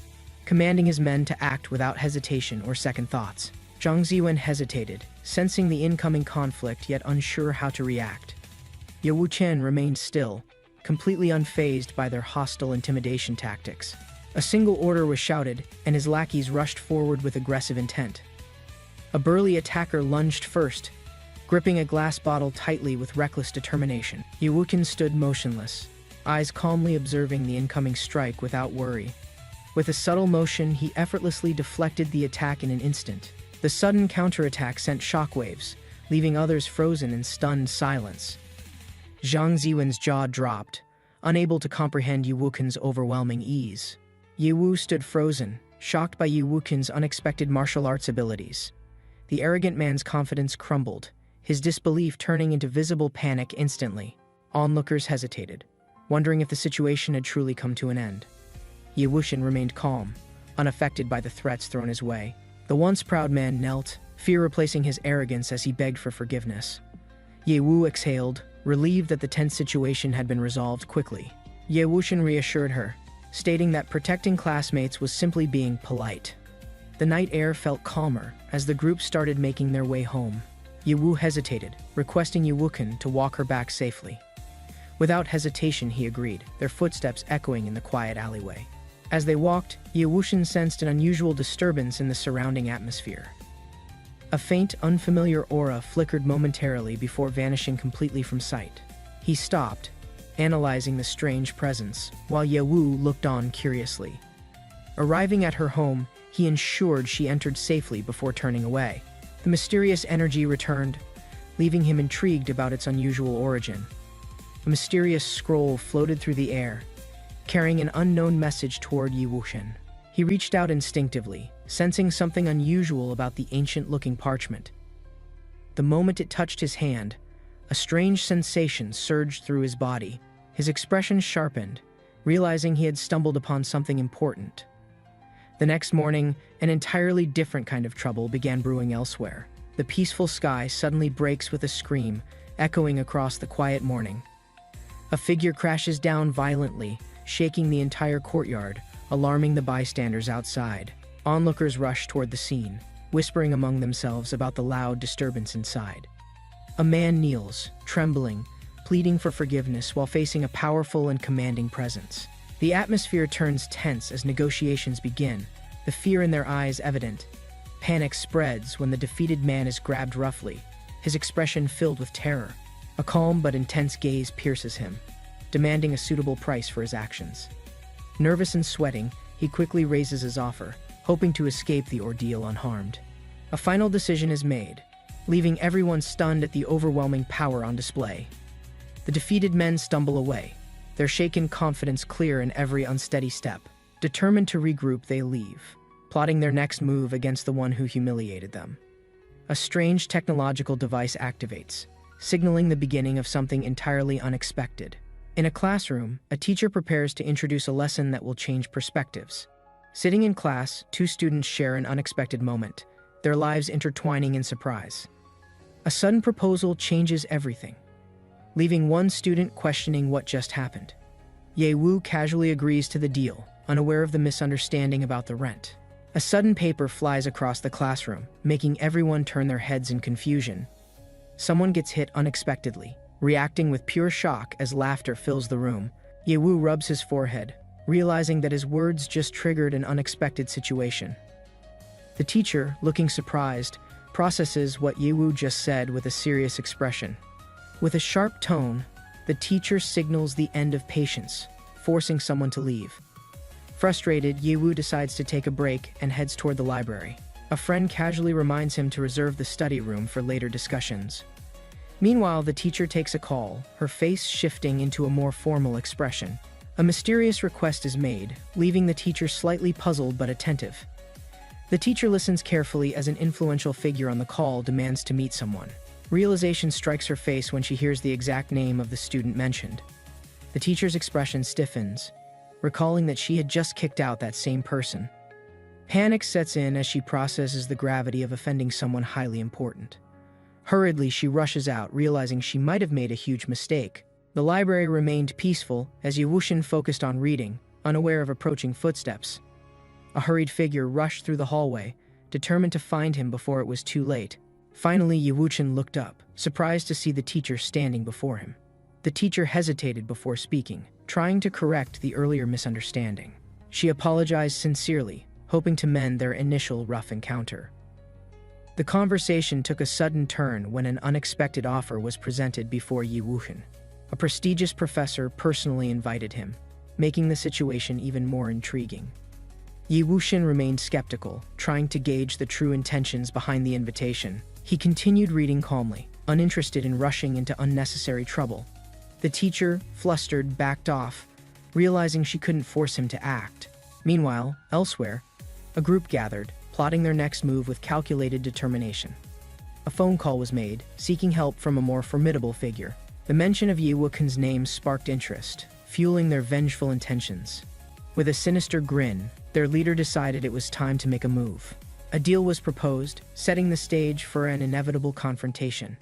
commanding his men to act without hesitation or second thoughts. Zhang Ziwen hesitated, sensing the incoming conflict yet unsure how to react. Ye Wuchen remained still, completely unfazed by their hostile intimidation tactics. A single order was shouted, and his lackeys rushed forward with aggressive intent. A burly attacker lunged first, gripping a glass bottle tightly with reckless determination. Ye Wuchen stood motionless, eyes calmly observing the incoming strike without worry. With a subtle motion, he effortlessly deflected the attack in an instant. The sudden counterattack sent shockwaves, leaving others frozen in stunned silence. Zhang Ziwen's jaw dropped, unable to comprehend Ye Wukin's overwhelming ease. Ye Wu stood frozen, shocked by Ye Wukin's unexpected martial arts abilities. The arrogant man's confidence crumbled, his disbelief turning into visible panic instantly. Onlookers hesitated, wondering if the situation had truly come to an end. Ye Wuxin remained calm, unaffected by the threats thrown his way. The once proud man knelt, fear replacing his arrogance as he begged for forgiveness. Ye Wu exhaled, relieved that the tense situation had been resolved quickly. Ye Wuxin reassured her, stating that protecting classmates was simply being polite. The night air felt calmer as the group started making their way home. Ye Wu hesitated, requesting Ye Wukin to walk her back safely. Without hesitation, he agreed, their footsteps echoing in the quiet alleyway. As they walked, Ye Wuxin sensed an unusual disturbance in the surrounding atmosphere. A faint, unfamiliar aura flickered momentarily before vanishing completely from sight. He stopped, analyzing the strange presence, while Ye Wu looked on curiously. Arriving at her home, he ensured she entered safely before turning away. The mysterious energy returned, leaving him intrigued about its unusual origin. A mysterious scroll floated through the air, carrying an unknown message toward Ye Wuxin. He reached out instinctively, sensing something unusual about the ancient-looking parchment. The moment it touched his hand, a strange sensation surged through his body. His expression sharpened, realizing he had stumbled upon something important. The next morning, an entirely different kind of trouble began brewing elsewhere. The peaceful sky suddenly breaks with a scream, echoing across the quiet morning. A figure crashes down violently, shaking the entire courtyard, alarming the bystanders outside. Onlookers rush toward the scene, whispering among themselves about the loud disturbance inside. A man kneels, trembling, pleading for forgiveness while facing a powerful and commanding presence. The atmosphere turns tense as negotiations begin, the fear in their eyes evident. Panic spreads when the defeated man is grabbed roughly, his expression filled with terror. A calm but intense gaze pierces him, demanding a suitable price for his actions. Nervous and sweating, he quickly raises his offer, hoping to escape the ordeal unharmed. A final decision is made, leaving everyone stunned at the overwhelming power on display. The defeated men stumble away, their shaken confidence clear in every unsteady step. Determined to regroup, they leave, plotting their next move against the one who humiliated them. A strange technological device activates, signaling the beginning of something entirely unexpected. In a classroom, a teacher prepares to introduce a lesson that will change perspectives. Sitting in class, two students share an unexpected moment, their lives intertwining in surprise. A sudden proposal changes everything, leaving one student questioning what just happened. Ye Wu casually agrees to the deal, unaware of the misunderstanding about the rent. A sudden paper flies across the classroom, making everyone turn their heads in confusion. Someone gets hit unexpectedly, reacting with pure shock as laughter fills the room. Ye Wu rubs his forehead, realizing that his words just triggered an unexpected situation. The teacher, looking surprised, processes what Ye Wu just said with a serious expression. With a sharp tone, the teacher signals the end of patience, forcing someone to leave. Frustrated, Ye Wu decides to take a break and heads toward the library. A friend casually reminds him to reserve the study room for later discussions. Meanwhile, the teacher takes a call, her face shifting into a more formal expression. A mysterious request is made, leaving the teacher slightly puzzled but attentive. The teacher listens carefully as an influential figure on the call demands to meet someone. Realization strikes her face when she hears the exact name of the student mentioned. The teacher's expression stiffens, recalling that she had just kicked out that same person. Panic sets in as she processes the gravity of offending someone highly important. Hurriedly, she rushes out, realizing she might have made a huge mistake. The library remained peaceful as Yewushin focused on reading, unaware of approaching footsteps. A hurried figure rushed through the hallway, determined to find him before it was too late. Finally, Yewushin looked up, surprised to see the teacher standing before him. The teacher hesitated before speaking, trying to correct the earlier misunderstanding. She apologized sincerely, hoping to mend their initial rough encounter. The conversation took a sudden turn when an unexpected offer was presented before Yewushin. A prestigious professor personally invited him, making the situation even more intriguing. Yewushin remained skeptical, trying to gauge the true intentions behind the invitation. He continued reading calmly, uninterested in rushing into unnecessary trouble. The teacher, flustered, backed off, realizing she couldn't force him to act. Meanwhile, elsewhere, a group gathered, plotting their next move with calculated determination. A phone call was made, seeking help from a more formidable figure. The mention of Yewukin's name sparked interest, fueling their vengeful intentions. With a sinister grin, their leader decided it was time to make a move. A deal was proposed, setting the stage for an inevitable confrontation.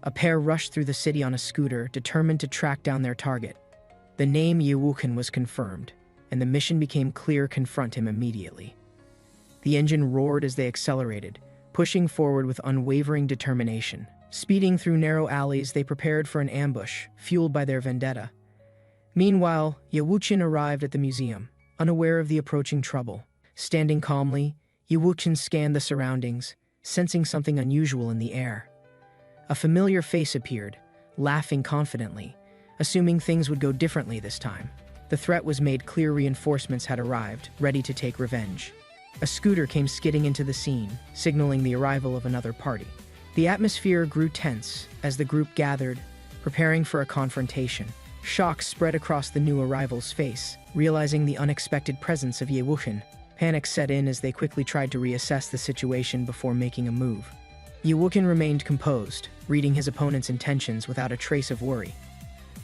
A pair rushed through the city on a scooter, determined to track down their target. The name Yewukin was confirmed, and the mission became clear: confront him immediately. The engine roared as they accelerated, pushing forward with unwavering determination. Speeding through narrow alleys, they prepared for an ambush, fueled by their vendetta. Meanwhile, Yewukin arrived at the museum, unaware of the approaching trouble. Standing calmly, Yewukin scanned the surroundings, sensing something unusual in the air. A familiar face appeared, laughing confidently, assuming things would go differently this time. The threat was made clear: reinforcements had arrived, ready to take revenge. A scooter came skidding into the scene, signaling the arrival of another party. The atmosphere grew tense as the group gathered, preparing for a confrontation. Shock spread across the new arrival's face, realizing the unexpected presence of Yewukin. Panic set in as they quickly tried to reassess the situation before making a move. Yewukin remained composed, reading his opponent's intentions without a trace of worry.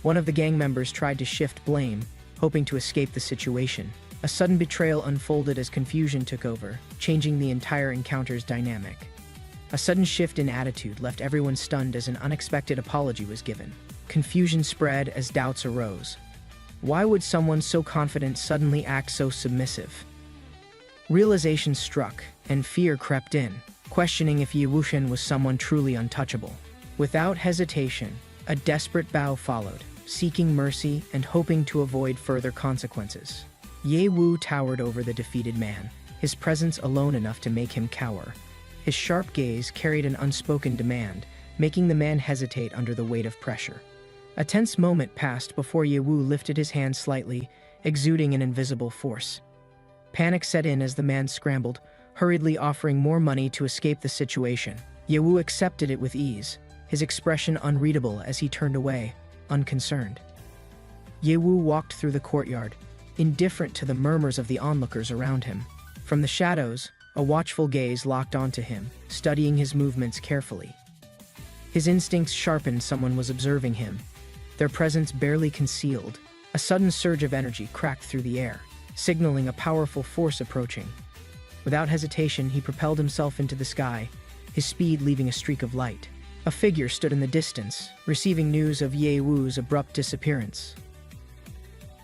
One of the gang members tried to shift blame, hoping to escape the situation. A sudden betrayal unfolded as confusion took over, changing the entire encounter's dynamic. A sudden shift in attitude left everyone stunned as an unexpected apology was given. Confusion spread as doubts arose. Why would someone so confident suddenly act so submissive? Realization struck, and fear crept in, questioning if Yewukin was someone truly untouchable. Without hesitation, a desperate bow followed, seeking mercy and hoping to avoid further consequences. Yewu towered over the defeated man, his presence alone enough to make him cower. His sharp gaze carried an unspoken demand, making the man hesitate under the weight of pressure. A tense moment passed before Yewu lifted his hand slightly, exuding an invisible force. Panic set in as the man scrambled, hurriedly offering more money to escape the situation. Yewu accepted it with ease, his expression unreadable as he turned away, unconcerned. Yewu walked through the courtyard, indifferent to the murmurs of the onlookers around him. From the shadows, a watchful gaze locked onto him, studying his movements carefully. His instincts sharpened: someone was observing him, their presence barely concealed. A sudden surge of energy cracked through the air, signaling a powerful force approaching. Without hesitation, he propelled himself into the sky, his speed leaving a streak of light. A figure stood in the distance, receiving news of Yewu's abrupt disappearance.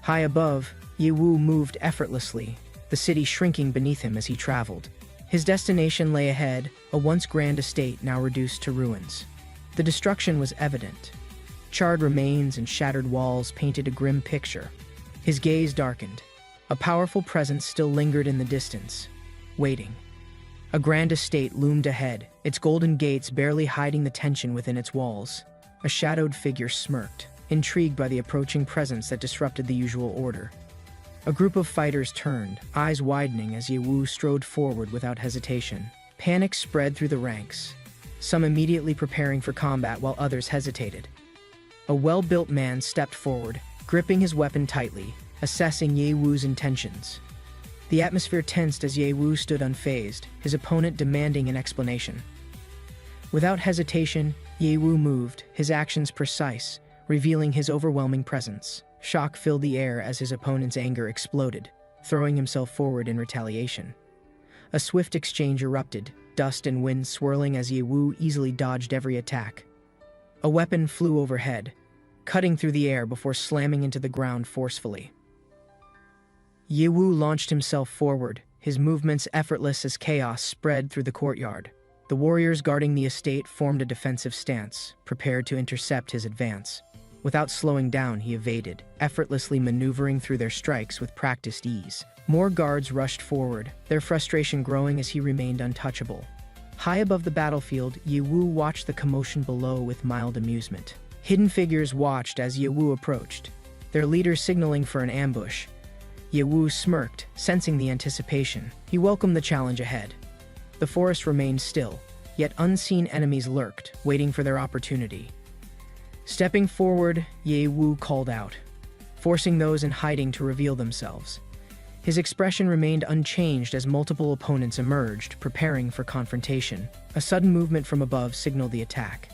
High above, Yewu moved effortlessly, the city shrinking beneath him as he traveled. His destination lay ahead, a once grand estate now reduced to ruins. The destruction was evident. Charred remains and shattered walls painted a grim picture. His gaze darkened. A powerful presence still lingered in the distance, waiting. A grand estate loomed ahead, its golden gates barely hiding the tension within its walls. A shadowed figure smirked, intrigued by the approaching presence that disrupted the usual order. A group of fighters turned, eyes widening as Yewu strode forward without hesitation. Panic spread through the ranks, some immediately preparing for combat while others hesitated. A well-built man stepped forward, gripping his weapon tightly, assessing Ye Wu's intentions. The atmosphere tensed as Ye Wu stood unfazed, his opponent demanding an explanation. Without hesitation, Ye Wu moved, his actions precise, revealing his overwhelming presence. Shock filled the air as his opponent's anger exploded, throwing himself forward in retaliation. A swift exchange erupted, dust and wind swirling as Ye Wu easily dodged every attack. A weapon flew overhead, cutting through the air before slamming into the ground forcefully. Ye Wu launched himself forward, his movements effortless as chaos spread through the courtyard. The warriors guarding the estate formed a defensive stance, prepared to intercept his advance. Without slowing down, he evaded, effortlessly maneuvering through their strikes with practiced ease. More guards rushed forward, their frustration growing as he remained untouchable. High above the battlefield, Ye Wu watched the commotion below with mild amusement. Hidden figures watched as Ye Wu approached, their leader signaling for an ambush. Ye Wu smirked, sensing the anticipation. He welcomed the challenge ahead. The forest remained still, yet unseen enemies lurked, waiting for their opportunity. Stepping forward, Ye Wu called out, forcing those in hiding to reveal themselves. His expression remained unchanged as multiple opponents emerged, preparing for confrontation. A sudden movement from above signaled the attack.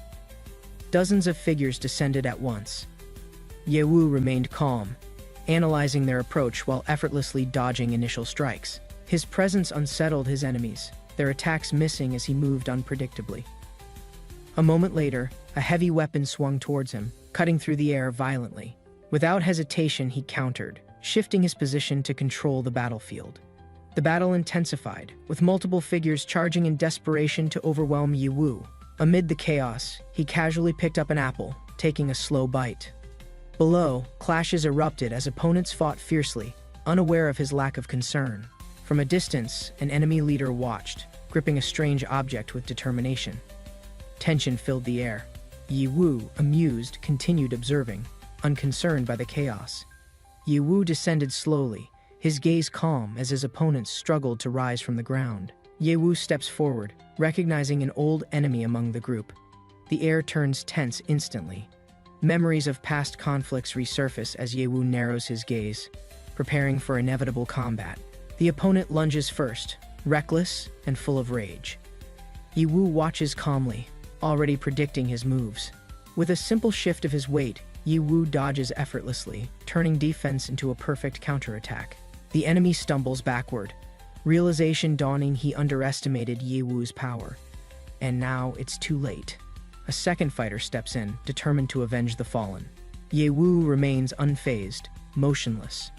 Dozens of figures descended at once. Ye Wu remained calm, analyzing their approach while effortlessly dodging initial strikes. His presence unsettled his enemies, their attacks missing as he moved unpredictably. A moment later, a heavy weapon swung towards him, cutting through the air violently. Without hesitation, he countered, shifting his position to control the battlefield. The battle intensified, with multiple figures charging in desperation to overwhelm Ye Wu. Amid the chaos, he casually picked up an apple, taking a slow bite. Below, clashes erupted as opponents fought fiercely, unaware of his lack of concern. From a distance, an enemy leader watched, gripping a strange object with determination. Tension filled the air. Ye Wu, amused, continued observing, unconcerned by the chaos. Ye Wu descended slowly, his gaze calm as his opponents struggled to rise from the ground. Ye Wu steps forward, recognizing an old enemy among the group. The air turns tense instantly. Memories of past conflicts resurface as Ye Wu narrows his gaze, preparing for inevitable combat. The opponent lunges first, reckless and full of rage. Ye Wu watches calmly, already predicting his moves. With a simple shift of his weight, Ye Wu dodges effortlessly, turning defense into a perfect counterattack. The enemy stumbles backward, realization dawning he underestimated Ye Wu's power. And now it's too late. A second fighter steps in, determined to avenge the fallen. Ye Wu remains unfazed, motionless.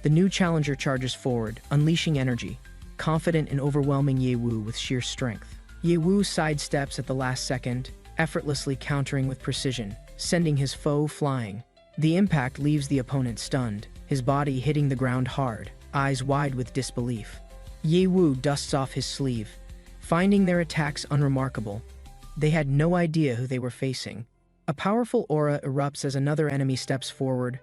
The new challenger charges forward, unleashing energy, confident in overwhelming Ye Wu with sheer strength. Ye Wu sidesteps at the last second, effortlessly countering with precision, sending his foe flying. The impact leaves the opponent stunned, his body hitting the ground hard, eyes wide with disbelief. Ye Wu dusts off his sleeve, finding their attacks unremarkable. They had no idea who they were facing. A powerful aura erupts as another enemy steps forward,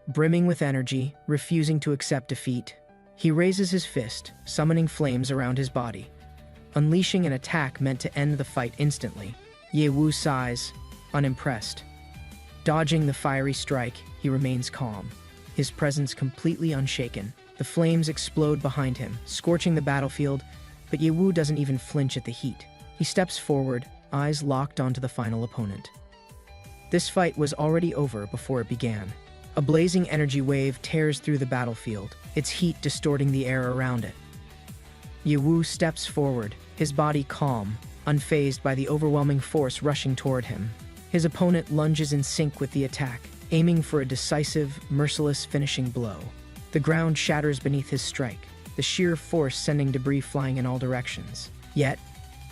brimming with energy, refusing to accept defeat. He raises his fist, summoning flames around his body, unleashing an attack meant to end the fight instantly. Ye Wu sighs, unimpressed. Dodging the fiery strike, he remains calm, his presence completely unshaken. The flames explode behind him, scorching the battlefield, but Ye Wu doesn't even flinch at the heat. He steps forward, eyes locked onto the final opponent. This fight was already over before it began. A blazing energy wave tears through the battlefield, its heat distorting the air around it. Ye Wu steps forward, his body calm, unfazed by the overwhelming force rushing toward him. His opponent lunges in sync with the attack, aiming for a decisive, merciless finishing blow. The ground shatters beneath his strike, the sheer force sending debris flying in all directions. Yet,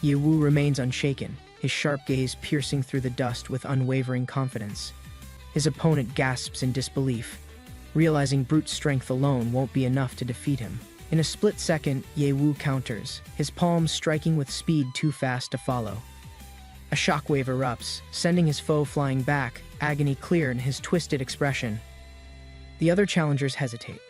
Ye Wu remains unshaken, his sharp gaze piercing through the dust with unwavering confidence. His opponent gasps in disbelief, realizing brute strength alone won't be enough to defeat him. In a split second, Ye Wu counters, his palms striking with speed too fast to follow. A shockwave erupts, sending his foe flying back, agony clear in his twisted expression. The other challengers hesitate,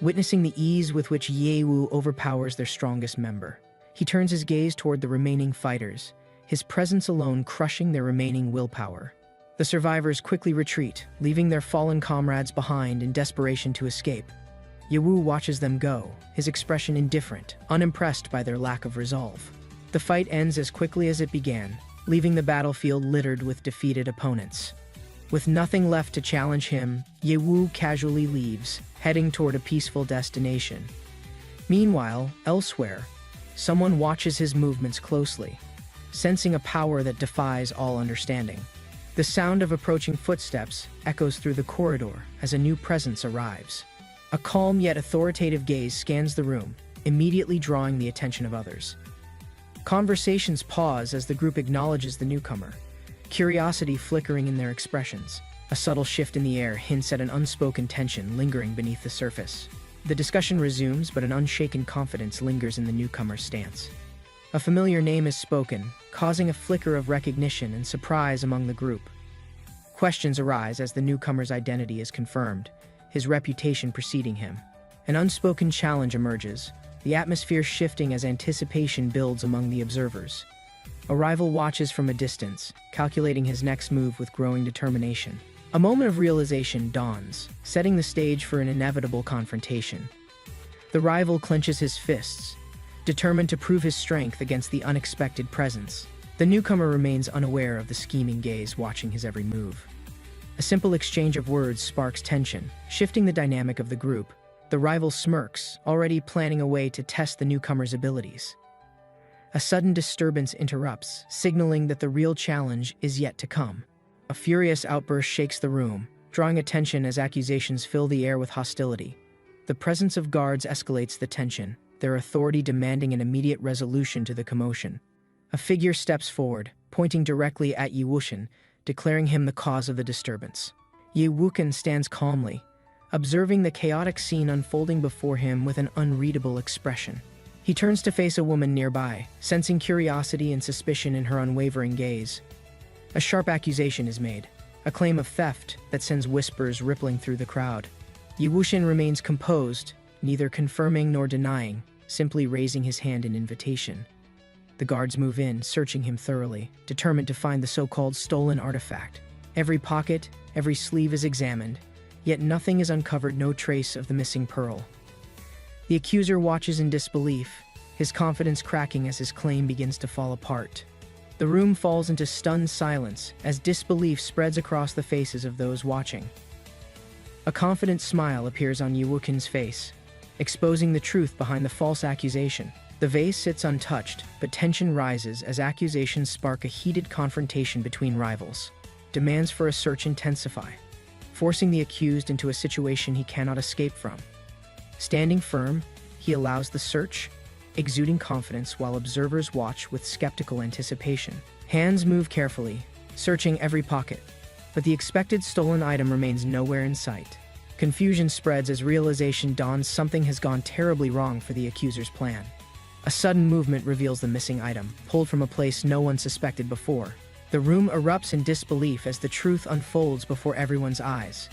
witnessing the ease with which Ye Wu overpowers their strongest member. He turns his gaze toward the remaining fighters, his presence alone crushing their remaining willpower. The survivors quickly retreat, leaving their fallen comrades behind in desperation to escape. Yewu watches them go, his expression indifferent, unimpressed by their lack of resolve. The fight ends as quickly as it began, leaving the battlefield littered with defeated opponents. With nothing left to challenge him, Yewu casually leaves, heading toward a peaceful destination. Meanwhile, elsewhere, someone watches his movements closely, sensing a power that defies all understanding. The sound of approaching footsteps echoes through the corridor as a new presence arrives. A calm yet authoritative gaze scans the room, immediately drawing the attention of others. Conversations pause as the group acknowledges the newcomer, curiosity flickering in their expressions. A subtle shift in the air hints at an unspoken tension lingering beneath the surface. The discussion resumes, but an unshaken confidence lingers in the newcomer's stance. A familiar name is spoken, causing a flicker of recognition and surprise among the group. Questions arise as the newcomer's identity is confirmed, his reputation preceding him. An unspoken challenge emerges, the atmosphere shifting as anticipation builds among the observers. A rival watches from a distance, calculating his next move with growing determination. A moment of realization dawns, setting the stage for an inevitable confrontation. The rival clenches his fists, determined to prove his strength against the unexpected presence. The newcomer remains unaware of the scheming gaze watching his every move. A simple exchange of words sparks tension, shifting the dynamic of the group. The rival smirks, already planning a way to test the newcomer's abilities. A sudden disturbance interrupts, signaling that the real challenge is yet to come. A furious outburst shakes the room, drawing attention as accusations fill the air with hostility. The presence of guards escalates the tension, their authority demanding an immediate resolution to the commotion. A figure steps forward, pointing directly at Yi Wuxian, declaring him the cause of the disturbance. Yi Wuxian stands calmly, observing the chaotic scene unfolding before him with an unreadable expression. He turns to face a woman nearby, sensing curiosity and suspicion in her unwavering gaze. A sharp accusation is made, a claim of theft that sends whispers rippling through the crowd. Yi Wuxian remains composed, neither confirming nor denying, simply raising his hand in invitation. The guards move in, searching him thoroughly, determined to find the so-called stolen artifact. Every pocket, every sleeve is examined, yet nothing is uncovered, no trace of the missing pearl. The accuser watches in disbelief, his confidence cracking as his claim begins to fall apart. The room falls into stunned silence as disbelief spreads across the faces of those watching. A confident smile appears on Yi Wuxian's face, exposing the truth behind the false accusation. The vase sits untouched, but tension rises as accusations spark a heated confrontation between rivals. Demands for a search intensify, forcing the accused into a situation he cannot escape from. Standing firm, he allows the search, exuding confidence while observers watch with skeptical anticipation. Hands move carefully, searching every pocket, but the expected stolen item remains nowhere in sight. Confusion spreads as realization dawns something has gone terribly wrong for the accuser's plan. A sudden movement reveals the missing item, pulled from a place no one suspected before. The room erupts in disbelief as the truth unfolds before everyone's eyes.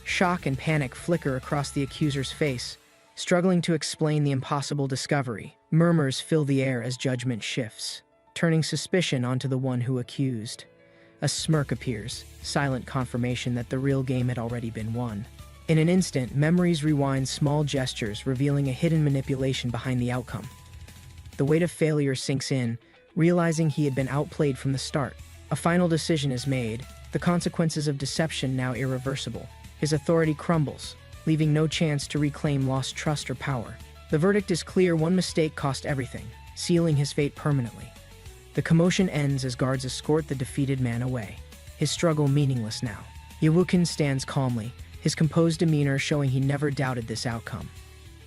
Shock and panic flicker across the accuser's face, struggling to explain the impossible discovery. Murmurs fill the air as judgment shifts, turning suspicion onto the one who accused. A smirk appears, silent confirmation that the real game had already been won. In an instant, memories rewind small gestures, revealing a hidden manipulation behind the outcome. The weight of failure sinks in, realizing he had been outplayed from the start. A final decision is made, the consequences of deception now irreversible. His authority crumbles, leaving no chance to reclaim lost trust or power. The verdict is clear: one mistake cost everything, sealing his fate permanently. The commotion ends as guards escort the defeated man away, his struggle meaningless now. Yi Wuxian stands calmly, his composed demeanor showing he never doubted this outcome.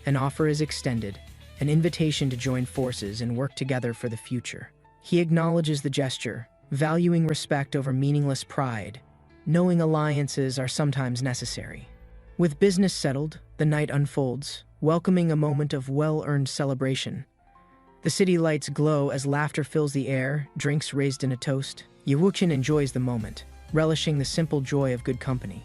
An offer is extended, an invitation to join forces and work together for the future. He acknowledges the gesture, valuing respect over meaningless pride, knowing alliances are sometimes necessary. With business settled, the night unfolds, welcoming a moment of well-earned celebration. The city lights glow as laughter fills the air, drinks raised in a toast. Yi Wuxian enjoys the moment, relishing the simple joy of good company.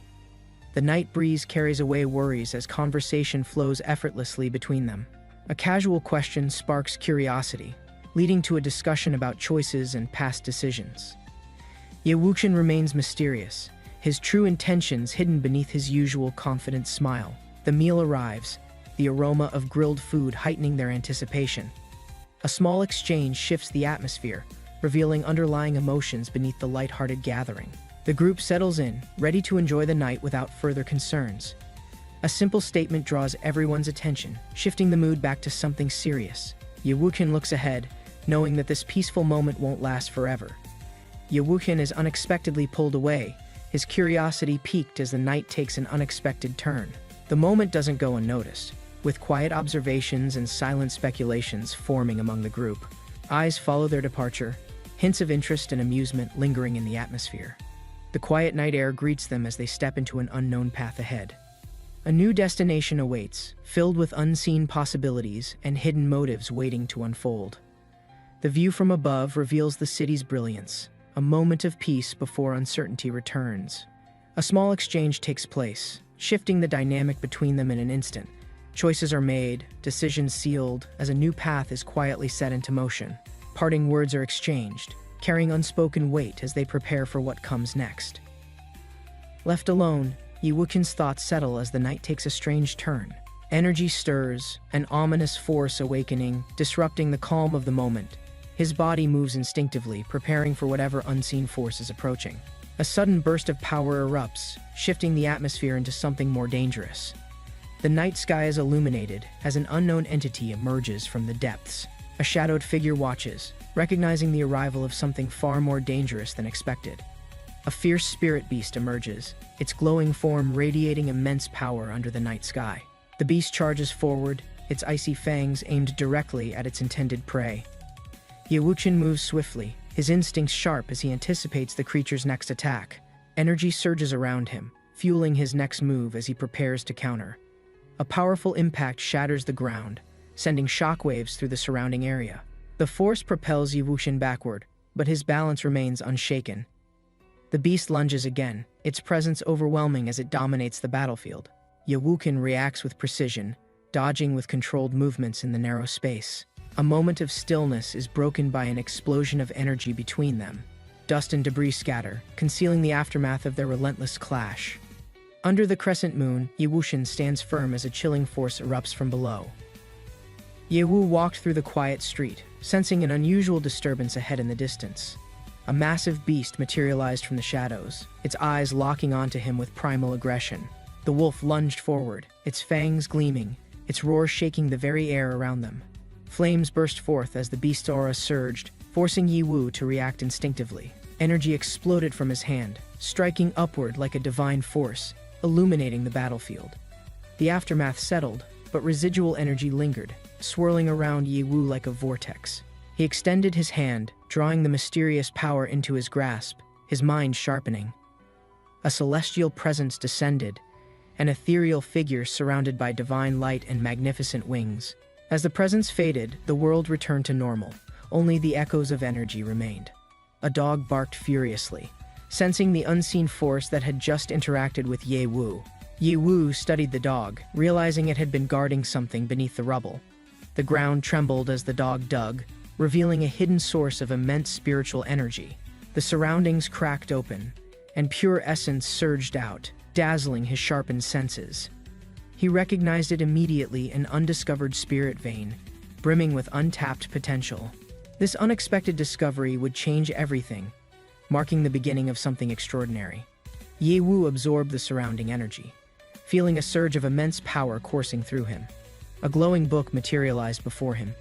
The night breeze carries away worries as conversation flows effortlessly between them. A casual question sparks curiosity, leading to a discussion about choices and past decisions. Ye Wuxian remains mysterious, his true intentions hidden beneath his usual confident smile. The meal arrives, the aroma of grilled food heightening their anticipation. A small exchange shifts the atmosphere, revealing underlying emotions beneath the light-hearted gathering. The group settles in, ready to enjoy the night without further concerns. A simple statement draws everyone's attention, shifting the mood back to something serious. Ye Wuxian looks ahead, knowing that this peaceful moment won't last forever. Ye Wuxian is unexpectedly pulled away, his curiosity piqued as the night takes an unexpected turn. The moment doesn't go unnoticed, with quiet observations and silent speculations forming among the group. Eyes follow their departure, hints of interest and amusement lingering in the atmosphere. The quiet night air greets them as they step into an unknown path ahead. A new destination awaits, filled with unseen possibilities and hidden motives waiting to unfold. The view from above reveals the city's brilliance, a moment of peace before uncertainty returns. A small exchange takes place, shifting the dynamic between them in an instant. Choices are made, decisions sealed, as a new path is quietly set into motion. Parting words are exchanged, carrying unspoken weight as they prepare for what comes next. Left alone, Ye Wuxian's thoughts settle as the night takes a strange turn. Energy stirs, an ominous force awakening, disrupting the calm of the moment. His body moves instinctively, preparing for whatever unseen force is approaching. A sudden burst of power erupts, shifting the atmosphere into something more dangerous. The night sky is illuminated as an unknown entity emerges from the depths. A shadowed figure watches, recognizing the arrival of something far more dangerous than expected. A fierce spirit beast emerges, its glowing form radiating immense power under the night sky. The beast charges forward, its icy fangs aimed directly at its intended prey. Ye Wuxian moves swiftly, his instincts sharp as he anticipates the creature's next attack. Energy surges around him, fueling his next move as he prepares to counter. A powerful impact shatters the ground, sending shockwaves through the surrounding area. The force propels Ye Wuxian backward, but his balance remains unshaken. The beast lunges again, its presence overwhelming as it dominates the battlefield. Ye Wuxian reacts with precision, dodging with controlled movements in the narrow space. A moment of stillness is broken by an explosion of energy between them. Dust and debris scatter, concealing the aftermath of their relentless clash. Under the crescent moon, Ye Wuxian stands firm as a chilling force erupts from below. Ye Wu walked through the quiet street, sensing an unusual disturbance ahead in the distance. A massive beast materialized from the shadows, its eyes locking onto him with primal aggression. The wolf lunged forward, its fangs gleaming, its roar shaking the very air around them. Flames burst forth as the beast's aura surged, forcing Ye Wu to react instinctively. Energy exploded from his hand, striking upward like a divine force, illuminating the battlefield. The aftermath settled, but residual energy lingered, swirling around Ye Wu like a vortex. He extended his hand, drawing the mysterious power into his grasp, his mind sharpening. A celestial presence descended, an ethereal figure surrounded by divine light and magnificent wings. As the presence faded, the world returned to normal. Only the echoes of energy remained. A dog barked furiously, sensing the unseen force that had just interacted with Ye Wu. Ye Wu studied the dog, realizing it had been guarding something beneath the rubble. The ground trembled as the dog dug, revealing a hidden source of immense spiritual energy. The surroundings cracked open, and pure essence surged out, dazzling his sharpened senses. He recognized it immediately, an undiscovered spirit vein, brimming with untapped potential. This unexpected discovery would change everything, marking the beginning of something extraordinary. Ye Wu absorbed the surrounding energy, feeling a surge of immense power coursing through him. A glowing book materialized before him,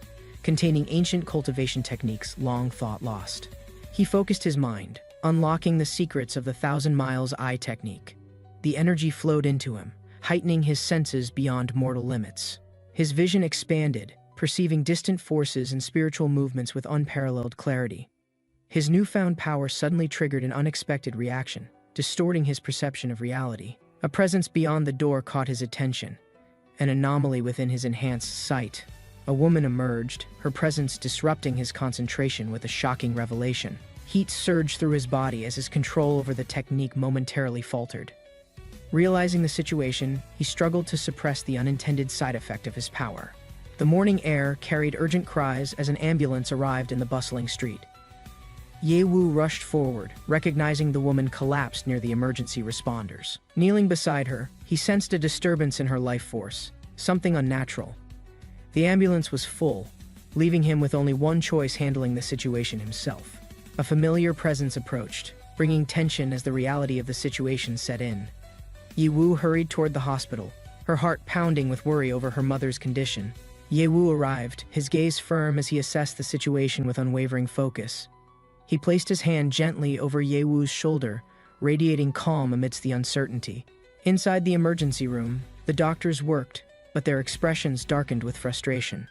containing ancient cultivation techniques long thought lost. He focused his mind, unlocking the secrets of the Thousand Miles Eye technique. The energy flowed into him, heightening his senses beyond mortal limits. His vision expanded, perceiving distant forces and spiritual movements with unparalleled clarity. His newfound power suddenly triggered an unexpected reaction, distorting his perception of reality. A presence beyond the door caught his attention, an anomaly within his enhanced sight. A woman emerged, her presence disrupting his concentration with a shocking revelation. Heat surged through his body as his control over the technique momentarily faltered. Realizing the situation, he struggled to suppress the unintended side effect of his power. The morning air carried urgent cries as an ambulance arrived in the bustling street. Ye Wu rushed forward, recognizing the woman collapsed near the emergency responders. Kneeling beside her, he sensed a disturbance in her life force, something unnatural. The ambulance was full, leaving him with only one choice: handling the situation himself. A familiar presence approached, bringing tension as the reality of the situation set in. Ye Wu hurried toward the hospital, her heart pounding with worry over her mother's condition. Ye Wu arrived, his gaze firm as he assessed the situation with unwavering focus. He placed his hand gently over Ye Wu's shoulder, radiating calm amidst the uncertainty. Inside the emergency room, the doctors worked, but their expressions darkened with frustration.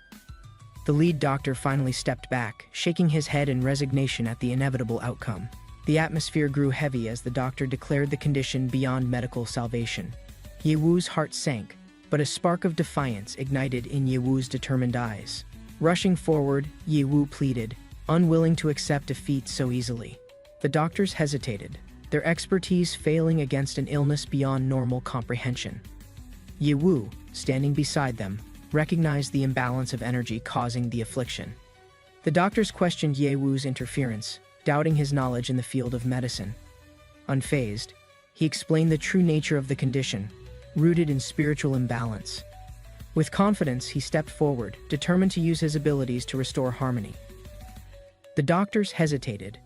The lead doctor finally stepped back, shaking his head in resignation at the inevitable outcome. The atmosphere grew heavy as the doctor declared the condition beyond medical salvation. Ye Wu's heart sank, but a spark of defiance ignited in Ye Wu's determined eyes. Rushing forward, Ye Wu pleaded, unwilling to accept defeat so easily. The doctors hesitated, their expertise failing against an illness beyond normal comprehension. Ye Wu, standing beside them, recognized the imbalance of energy causing the affliction. The doctors questioned Ye Wu's interference, doubting his knowledge in the field of medicine. Unfazed, he explained the true nature of the condition, rooted in spiritual imbalance. With confidence, he stepped forward, determined to use his abilities to restore harmony. The doctors hesitated,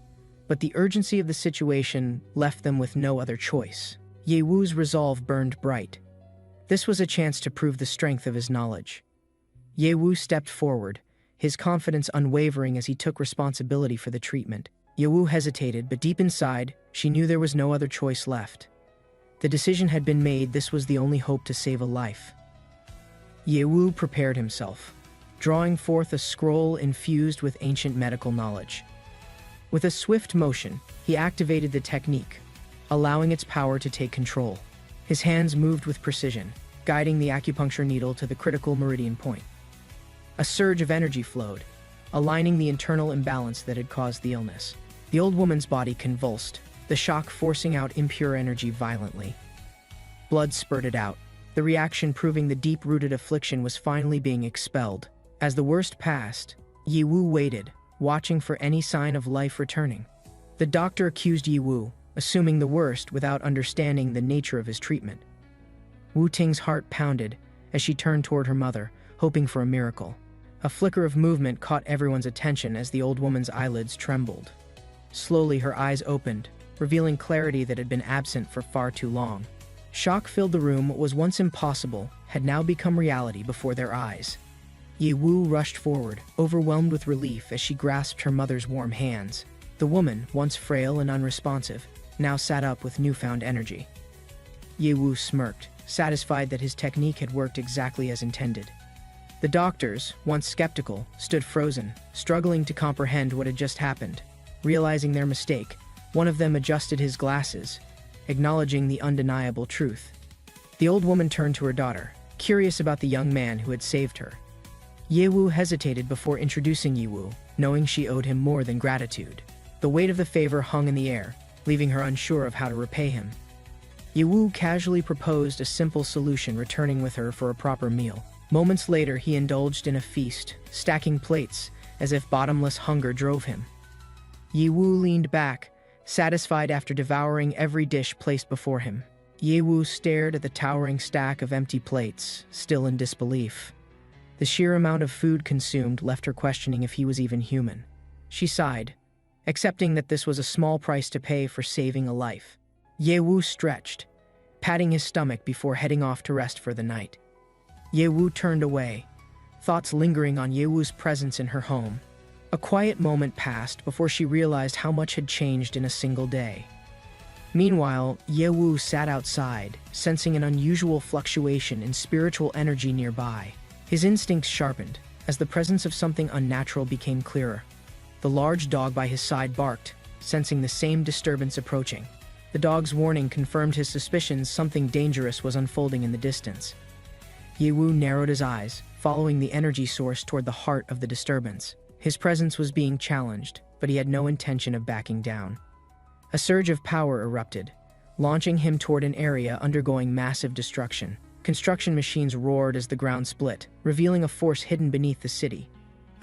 but the urgency of the situation left them with no other choice. Ye Wu's resolve burned bright. This was a chance to prove the strength of his knowledge. Ye Wu stepped forward, his confidence unwavering as he took responsibility for the treatment. Ye Wu hesitated, but deep inside, she knew there was no other choice left. The decision had been made. This was the only hope to save a life. Ye Wu prepared himself, drawing forth a scroll infused with ancient medical knowledge. With a swift motion, he activated the technique, allowing its power to take control. His hands moved with precision, guiding the acupuncture needle to the critical meridian point. A surge of energy flowed, aligning the internal imbalance that had caused the illness. The old woman's body convulsed, the shock forcing out impure energy violently. Blood spurted out, the reaction proving the deep-rooted affliction was finally being expelled. As the worst passed, Ye Wu waited, watching for any sign of life returning. The doctor accused Ye Wu, assuming the worst without understanding the nature of his treatment. Wu Ting's heart pounded as she turned toward her mother, hoping for a miracle. A flicker of movement caught everyone's attention as the old woman's eyelids trembled. Slowly, her eyes opened, revealing clarity that had been absent for far too long. Shock filled the room. What was once impossible had now become reality before their eyes. Ye Wu rushed forward, overwhelmed with relief as she grasped her mother's warm hands. The woman, once frail and unresponsive, now sat up with newfound energy. Ye Wu smirked, satisfied that his technique had worked exactly as intended. The doctors, once skeptical, stood frozen, struggling to comprehend what had just happened. Realizing their mistake, one of them adjusted his glasses, acknowledging the undeniable truth. The old woman turned to her daughter, curious about the young man who had saved her. Ye Wu hesitated before introducing Ye Wu, knowing she owed him more than gratitude. The weight of the favor hung in the air, leaving her unsure of how to repay him. Ye Wu casually proposed a simple solution, returning with her for a proper meal. Moments later, he indulged in a feast, stacking plates, as if bottomless hunger drove him. Ye Wu leaned back, satisfied after devouring every dish placed before him. Ye Wu stared at the towering stack of empty plates, still in disbelief. The sheer amount of food consumed left her questioning if he was even human. She sighed, accepting that this was a small price to pay for saving a life. Ye Wu stretched, patting his stomach before heading off to rest for the night. Ye Wu turned away, thoughts lingering on Ye Wu's presence in her home. A quiet moment passed before she realized how much had changed in a single day. Meanwhile, Ye Wu sat outside, sensing an unusual fluctuation in spiritual energy nearby. His instincts sharpened, as the presence of something unnatural became clearer. The large dog by his side barked, sensing the same disturbance approaching. The dog's warning confirmed his suspicions something dangerous was unfolding in the distance. Ye Wu narrowed his eyes, following the energy source toward the heart of the disturbance. His presence was being challenged, but he had no intention of backing down. A surge of power erupted, launching him toward an area undergoing massive destruction. Construction machines roared as the ground split, revealing a force hidden beneath the city.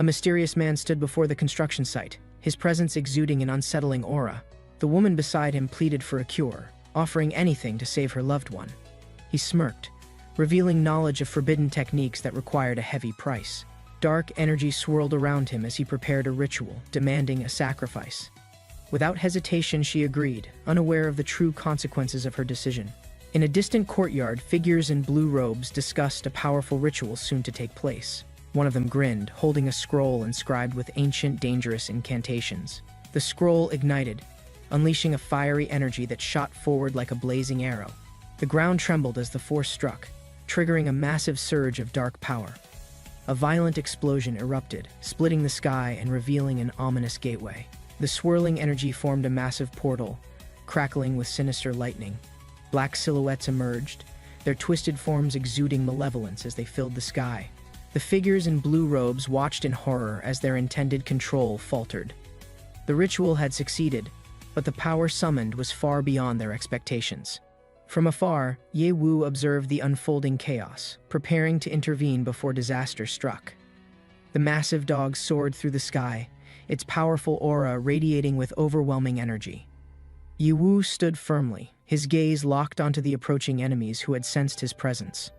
A mysterious man stood before the construction site, his presence exuding an unsettling aura. The woman beside him pleaded for a cure, offering anything to save her loved one. He smirked, revealing knowledge of forbidden techniques that required a heavy price. Dark energy swirled around him as he prepared a ritual, demanding a sacrifice. Without hesitation, she agreed, unaware of the true consequences of her decision. In a distant courtyard, figures in blue robes discussed a powerful ritual soon to take place. One of them grinned, holding a scroll inscribed with ancient, dangerous incantations. The scroll ignited, unleashing a fiery energy that shot forward like a blazing arrow. The ground trembled as the force struck, triggering a massive surge of dark power. A violent explosion erupted, splitting the sky and revealing an ominous gateway. The swirling energy formed a massive portal, crackling with sinister lightning. Black silhouettes emerged, their twisted forms exuding malevolence as they filled the sky. The figures in blue robes watched in horror as their intended control faltered. The ritual had succeeded, but the power summoned was far beyond their expectations. From afar, Ye Wu observed the unfolding chaos, preparing to intervene before disaster struck. The massive dog soared through the sky, its powerful aura radiating with overwhelming energy. Ye Wu stood firmly, his gaze locked onto the approaching enemies who had sensed his presence.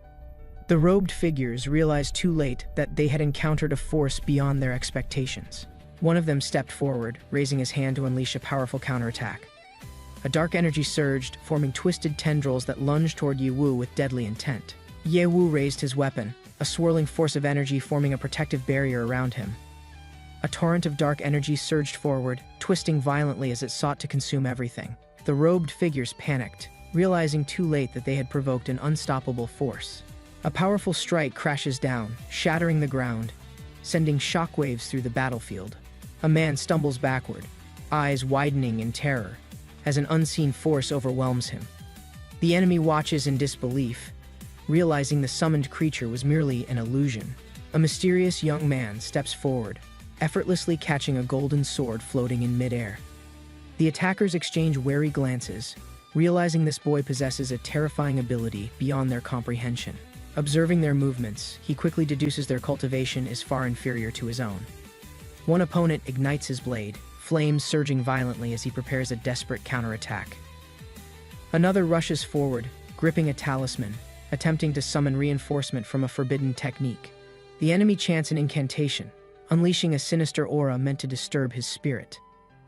The robed figures realized too late that they had encountered a force beyond their expectations. One of them stepped forward, raising his hand to unleash a powerful counterattack. A dark energy surged, forming twisted tendrils that lunged toward Ye Wu with deadly intent. Ye Wu raised his weapon, a swirling force of energy forming a protective barrier around him. A torrent of dark energy surged forward, twisting violently as it sought to consume everything. The robed figures panicked, realizing too late that they had provoked an unstoppable force. A powerful strike crashes down, shattering the ground, sending shockwaves through the battlefield. A man stumbles backward, eyes widening in terror, as an unseen force overwhelms him. The enemy watches in disbelief, realizing the summoned creature was merely an illusion. A mysterious young man steps forward, effortlessly catching a golden sword floating in midair. The attackers exchange wary glances, realizing this boy possesses a terrifying ability beyond their comprehension. Observing their movements, he quickly deduces their cultivation is far inferior to his own. One opponent ignites his blade, flames surging violently as he prepares a desperate counterattack. Another rushes forward, gripping a talisman, attempting to summon reinforcement from a forbidden technique. The enemy chants an incantation, unleashing a sinister aura meant to disturb his spirit.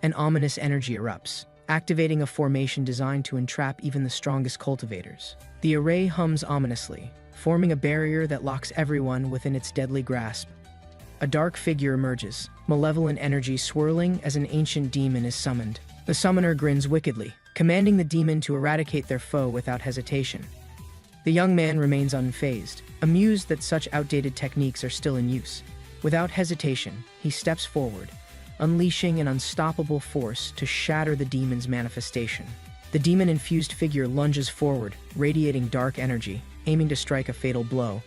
An ominous energy erupts, activating a formation designed to entrap even the strongest cultivators. The array hums ominously, forming a barrier that locks everyone within its deadly grasp. A dark figure emerges, malevolent energy swirling as an ancient demon is summoned. The summoner grins wickedly, commanding the demon to eradicate their foe without hesitation. The young man remains unfazed, amused that such outdated techniques are still in use. Without hesitation, he steps forward, unleashing an unstoppable force to shatter the demon's manifestation. The demon-infused figure lunges forward, radiating dark energy, aiming to strike a fatal blow.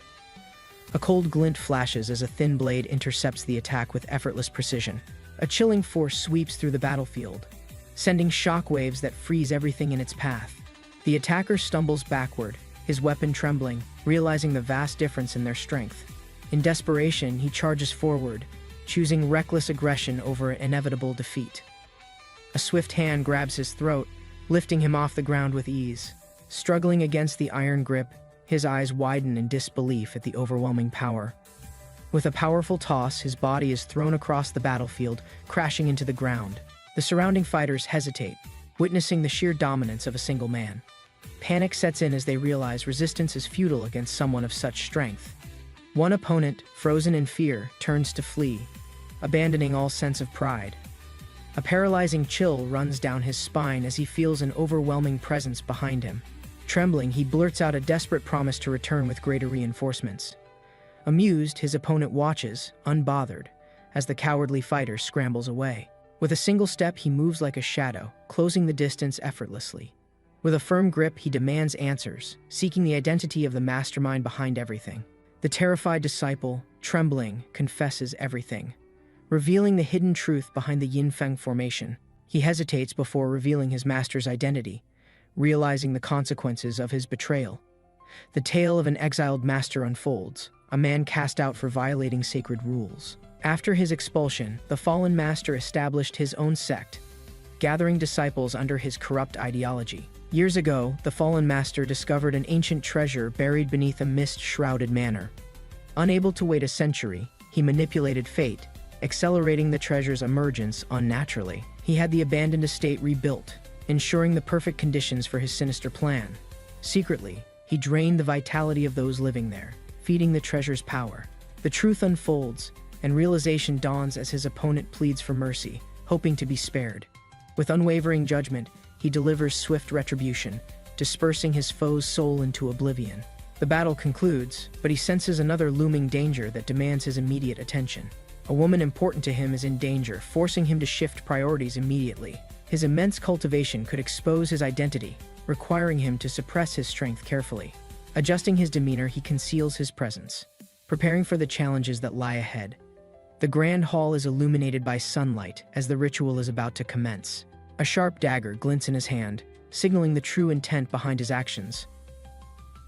A cold glint flashes as a thin blade intercepts the attack with effortless precision. A chilling force sweeps through the battlefield, sending shockwaves that freeze everything in its path. The attacker stumbles backward, his weapon trembling, realizing the vast difference in their strength. In desperation, he charges forward, choosing reckless aggression over inevitable defeat. A swift hand grabs his throat, lifting him off the ground with ease. Struggling against the iron grip, his eyes widen in disbelief at the overwhelming power. With a powerful toss, his body is thrown across the battlefield, crashing into the ground. The surrounding fighters hesitate, witnessing the sheer dominance of a single man. Panic sets in as they realize resistance is futile against someone of such strength. One opponent, frozen in fear, turns to flee, abandoning all sense of pride. A paralyzing chill runs down his spine as he feels an overwhelming presence behind him. Trembling, he blurts out a desperate promise to return with greater reinforcements. Amused, his opponent watches, unbothered, as the cowardly fighter scrambles away. With a single step, he moves like a shadow, closing the distance effortlessly. With a firm grip, he demands answers, seeking the identity of the mastermind behind everything. The terrified disciple, trembling, confesses everything, revealing the hidden truth behind the Yinfeng formation. He hesitates before revealing his master's identity, realizing the consequences of his betrayal. The tale of an exiled master unfolds, a man cast out for violating sacred rules. After his expulsion, the fallen master established his own sect, gathering disciples under his corrupt ideology. Years ago, the fallen master discovered an ancient treasure buried beneath a mist-shrouded manor. Unable to wait a century, he manipulated fate, accelerating the treasure's emergence unnaturally. He had the abandoned estate rebuilt, ensuring the perfect conditions for his sinister plan. Secretly, he drained the vitality of those living there, feeding the treasure's power. The truth unfolds, and realization dawns as his opponent pleads for mercy, hoping to be spared. With unwavering judgment, he delivers swift retribution, dispersing his foe's soul into oblivion. The battle concludes, but he senses another looming danger that demands his immediate attention. A woman important to him is in danger, forcing him to shift priorities immediately. His immense cultivation could expose his identity, requiring him to suppress his strength carefully. Adjusting his demeanor, he conceals his presence, preparing for the challenges that lie ahead. The grand hall is illuminated by sunlight as the ritual is about to commence. A sharp dagger glints in his hand, signaling the true intent behind his actions.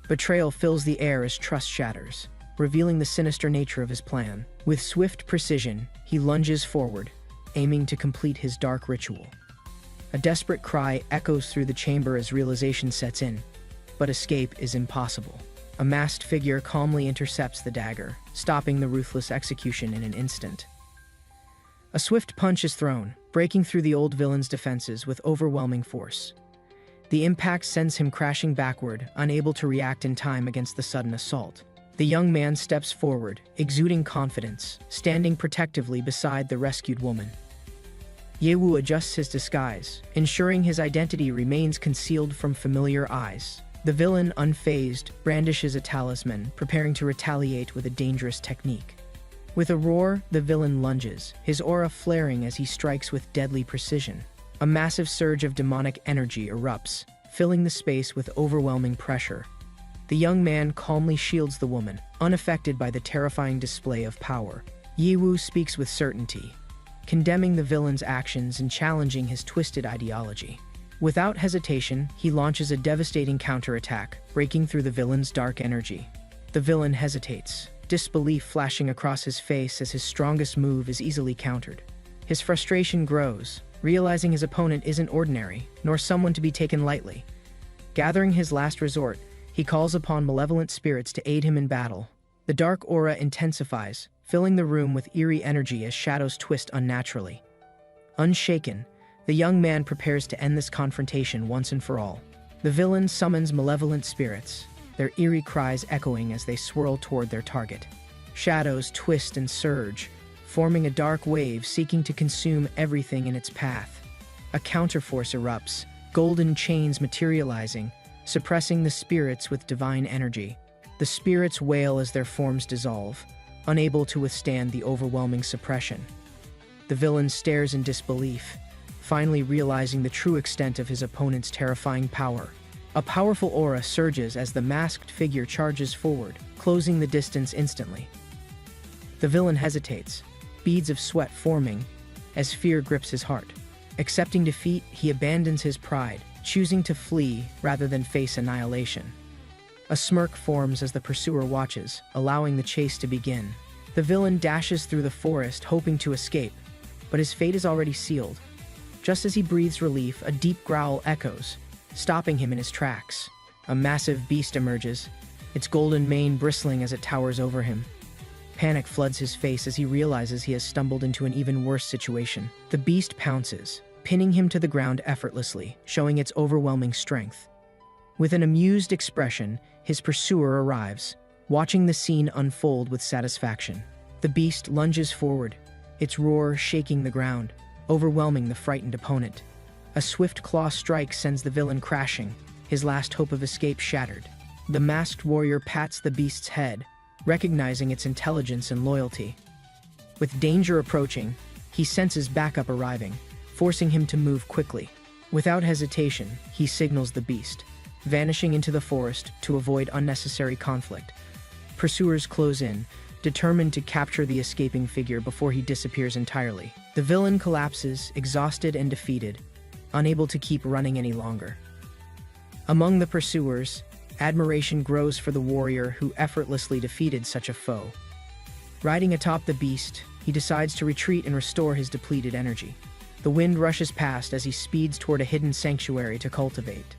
Betrayal fills the air as trust shatters, revealing the sinister nature of his plan. With swift precision, he lunges forward, aiming to complete his dark ritual. A desperate cry echoes through the chamber as realization sets in, but escape is impossible. A masked figure calmly intercepts the dagger, stopping the ruthless execution in an instant. A swift punch is thrown, breaking through the old villain's defenses with overwhelming force. The impact sends him crashing backward, unable to react in time against the sudden assault. The young man steps forward, exuding confidence, standing protectively beside the rescued woman. Yewu adjusts his disguise, ensuring his identity remains concealed from familiar eyes. The villain, unfazed, brandishes a talisman, preparing to retaliate with a dangerous technique. With a roar, the villain lunges, his aura flaring as he strikes with deadly precision. A massive surge of demonic energy erupts, filling the space with overwhelming pressure. The young man calmly shields the woman, unaffected by the terrifying display of power. Yewu speaks with certainty, condemning the villain's actions and challenging his twisted ideology. Without hesitation, he launches a devastating counterattack, breaking through the villain's dark energy. The villain hesitates, disbelief flashing across his face as his strongest move is easily countered. His frustration grows, realizing his opponent isn't ordinary, nor someone to be taken lightly. Gathering his last resort, he calls upon malevolent spirits to aid him in battle. The dark aura intensifies, filling the room with eerie energy as shadows twist unnaturally. Unshaken, the young man prepares to end this confrontation once and for all. The villain summons malevolent spirits, their eerie cries echoing as they swirl toward their target. Shadows twist and surge, forming a dark wave seeking to consume everything in its path. A counterforce erupts, golden chains materializing, suppressing the spirits with divine energy. The spirits wail as their forms dissolve, unable to withstand the overwhelming suppression. The villain stares in disbelief, finally realizing the true extent of his opponent's terrifying power. A powerful aura surges as the masked figure charges forward, closing the distance instantly. The villain hesitates, beads of sweat forming, as fear grips his heart. Accepting defeat, he abandons his pride, choosing to flee rather than face annihilation. A smirk forms as the pursuer watches, allowing the chase to begin. The villain dashes through the forest, hoping to escape, but his fate is already sealed. Just as he breathes relief, a deep growl echoes, stopping him in his tracks. A massive beast emerges, its golden mane bristling as it towers over him. Panic floods his face as he realizes he has stumbled into an even worse situation. The beast pounces, pinning him to the ground effortlessly, showing its overwhelming strength. With an amused expression, his pursuer arrives, watching the scene unfold with satisfaction. The beast lunges forward, its roar shaking the ground, overwhelming the frightened opponent. A swift claw strike sends the villain crashing, his last hope of escape shattered. The masked warrior pats the beast's head, recognizing its intelligence and loyalty. With danger approaching, he senses backup arriving, forcing him to move quickly. Without hesitation, he signals the beast, vanishing into the forest to avoid unnecessary conflict. Pursuers close in, determined to capture the escaping figure before he disappears entirely. The villain collapses, exhausted and defeated, unable to keep running any longer. Among the pursuers, Admiration grows for the warrior who effortlessly defeated such a foe. Riding atop the beast, he decides to retreat and restore his depleted energy. The wind rushes past as he speeds toward a hidden sanctuary to cultivate.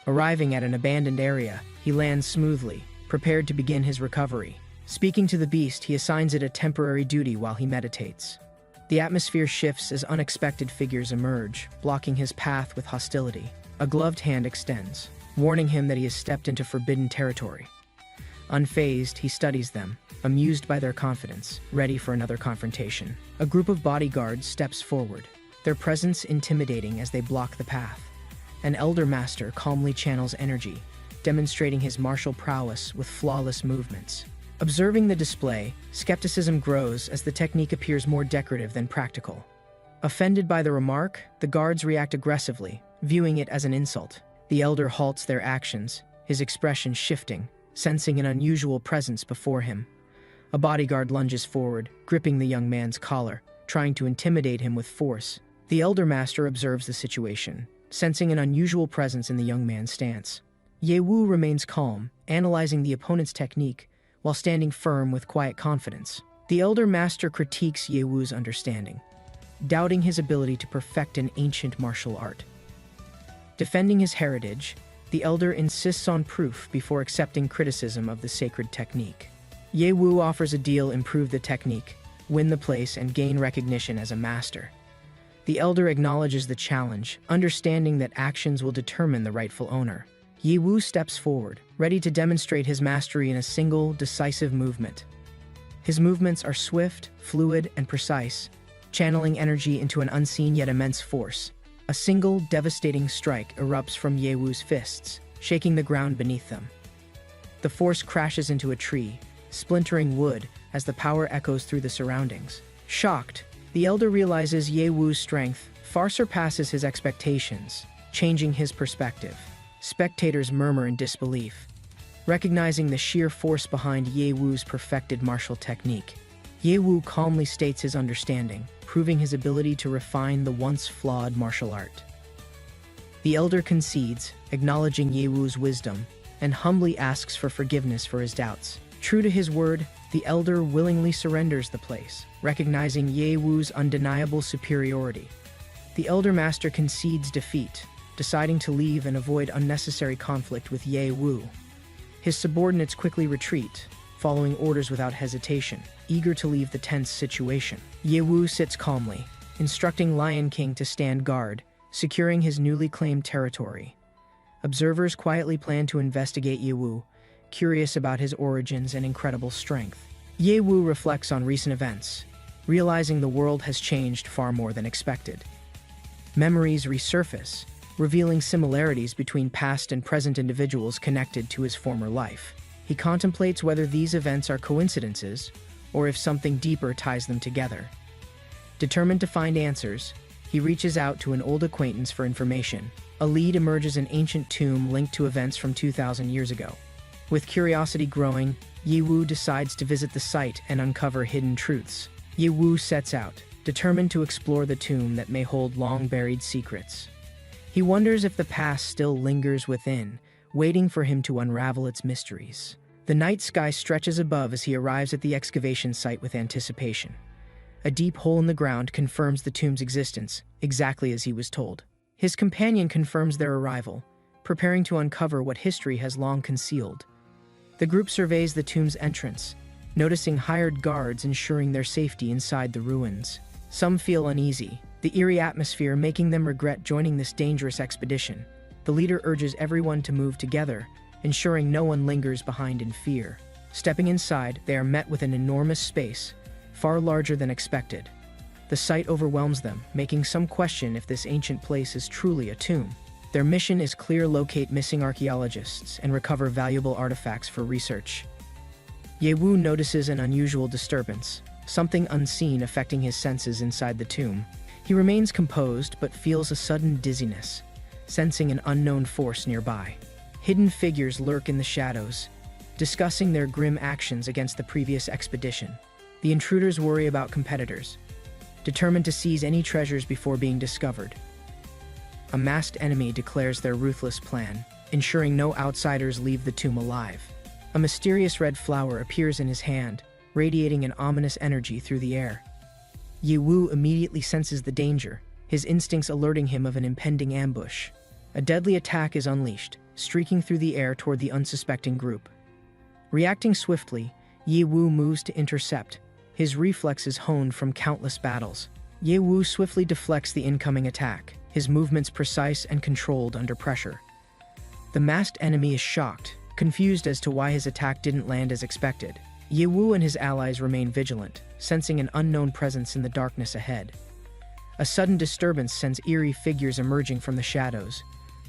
Arriving at an abandoned area, he lands smoothly, prepared to begin his recovery. Speaking to the beast, he assigns it a temporary duty while he meditates. The atmosphere shifts as unexpected figures emerge, blocking his path with hostility. A gloved hand extends, warning him that he has stepped into forbidden territory. Unfazed, he studies them, amused by their confidence, ready for another confrontation. A group of bodyguards steps forward, their presence intimidating as they block the path. An elder master calmly channels energy, demonstrating his martial prowess with flawless movements. Observing the display, skepticism grows as the technique appears more decorative than practical. Offended by the remark, the guards react aggressively, viewing it as an insult. The elder halts their actions, his expression shifting, sensing an unusual presence before him. A bodyguard lunges forward, gripping the young man's collar, trying to intimidate him with force. The elder master observes the situation, sensing an unusual presence in the young man's stance. Ye Wu remains calm, analyzing the opponent's technique, while standing firm with quiet confidence. The elder master critiques Ye Wu's understanding, doubting his ability to perfect an ancient martial art. Defending his heritage, the elder insists on proof before accepting criticism of the sacred technique. Ye Wu offers a deal: improve the technique, win the place, and gain recognition as a master. The elder acknowledges the challenge, understanding that actions will determine the rightful owner. Ye Wu steps forward, ready to demonstrate his mastery in a single, decisive movement. His movements are swift, fluid, and precise, channeling energy into an unseen yet immense force. A single, devastating strike erupts from Ye Wu's fists, shaking the ground beneath them. The force crashes into a tree, splintering wood as the power echoes through the surroundings. Shocked, the elder realizes Ye Wu's strength far surpasses his expectations, changing his perspective. Spectators murmur in disbelief, recognizing the sheer force behind Ye Wu's perfected martial technique. Ye Wu calmly states his understanding, proving his ability to refine the once flawed martial art. The elder concedes, acknowledging Ye Wu's wisdom, and humbly asks for forgiveness for his doubts. True to his word, the elder willingly surrenders the place, recognizing Ye Wu's undeniable superiority. The elder master concedes defeat, deciding to leave and avoid unnecessary conflict with Ye Wu. His subordinates quickly retreat, following orders without hesitation, eager to leave the tense situation. Ye Wu sits calmly, instructing Lion King to stand guard, securing his newly claimed territory. Observers quietly plan to investigate Ye Wu, curious about his origins and incredible strength. Ye Wu reflects on recent events, realizing the world has changed far more than expected. Memories resurface, revealing similarities between past and present individuals connected to his former life. He contemplates whether these events are coincidences, or if something deeper ties them together. Determined to find answers, he reaches out to an old acquaintance for information. A lead emerges: an ancient tomb linked to events from 2,000 years ago. With curiosity growing, Ye Wu decides to visit the site and uncover hidden truths. Ye Wu sets out, determined to explore the tomb that may hold long-buried secrets. He wonders if the past still lingers within, waiting for him to unravel its mysteries. The night sky stretches above as he arrives at the excavation site with anticipation. A deep hole in the ground confirms the tomb's existence, exactly as he was told. His companion confirms their arrival, preparing to uncover what history has long concealed. The group surveys the tomb's entrance, noticing hired guards ensuring their safety inside the ruins. Some feel uneasy, the eerie atmosphere making them regret joining this dangerous expedition. The leader urges everyone to move together, ensuring no one lingers behind in fear. Stepping inside, they are met with an enormous space, far larger than expected. The sight overwhelms them, making some question if this ancient place is truly a tomb. Their mission is clear: locate missing archaeologists and recover valuable artifacts for research. Ye Wu notices an unusual disturbance, something unseen affecting his senses inside the tomb. He remains composed but feels a sudden dizziness, sensing an unknown force nearby. Hidden figures lurk in the shadows, discussing their grim actions against the previous expedition. The intruders worry about competitors, determined to seize any treasures before being discovered. A masked enemy declares their ruthless plan, ensuring no outsiders leave the tomb alive. A mysterious red flower appears in his hand, radiating an ominous energy through the air. Ye Wu immediately senses the danger, his instincts alerting him of an impending ambush. A deadly attack is unleashed, streaking through the air toward the unsuspecting group. Reacting swiftly, Ye Wu moves to intercept, his reflexes honed from countless battles. Ye Wu swiftly deflects the incoming attack, his movements precise and controlled under pressure. The masked enemy is shocked, confused as to why his attack didn't land as expected. Ye Wu and his allies remain vigilant, sensing an unknown presence in the darkness ahead. A sudden disturbance sends eerie figures emerging from the shadows,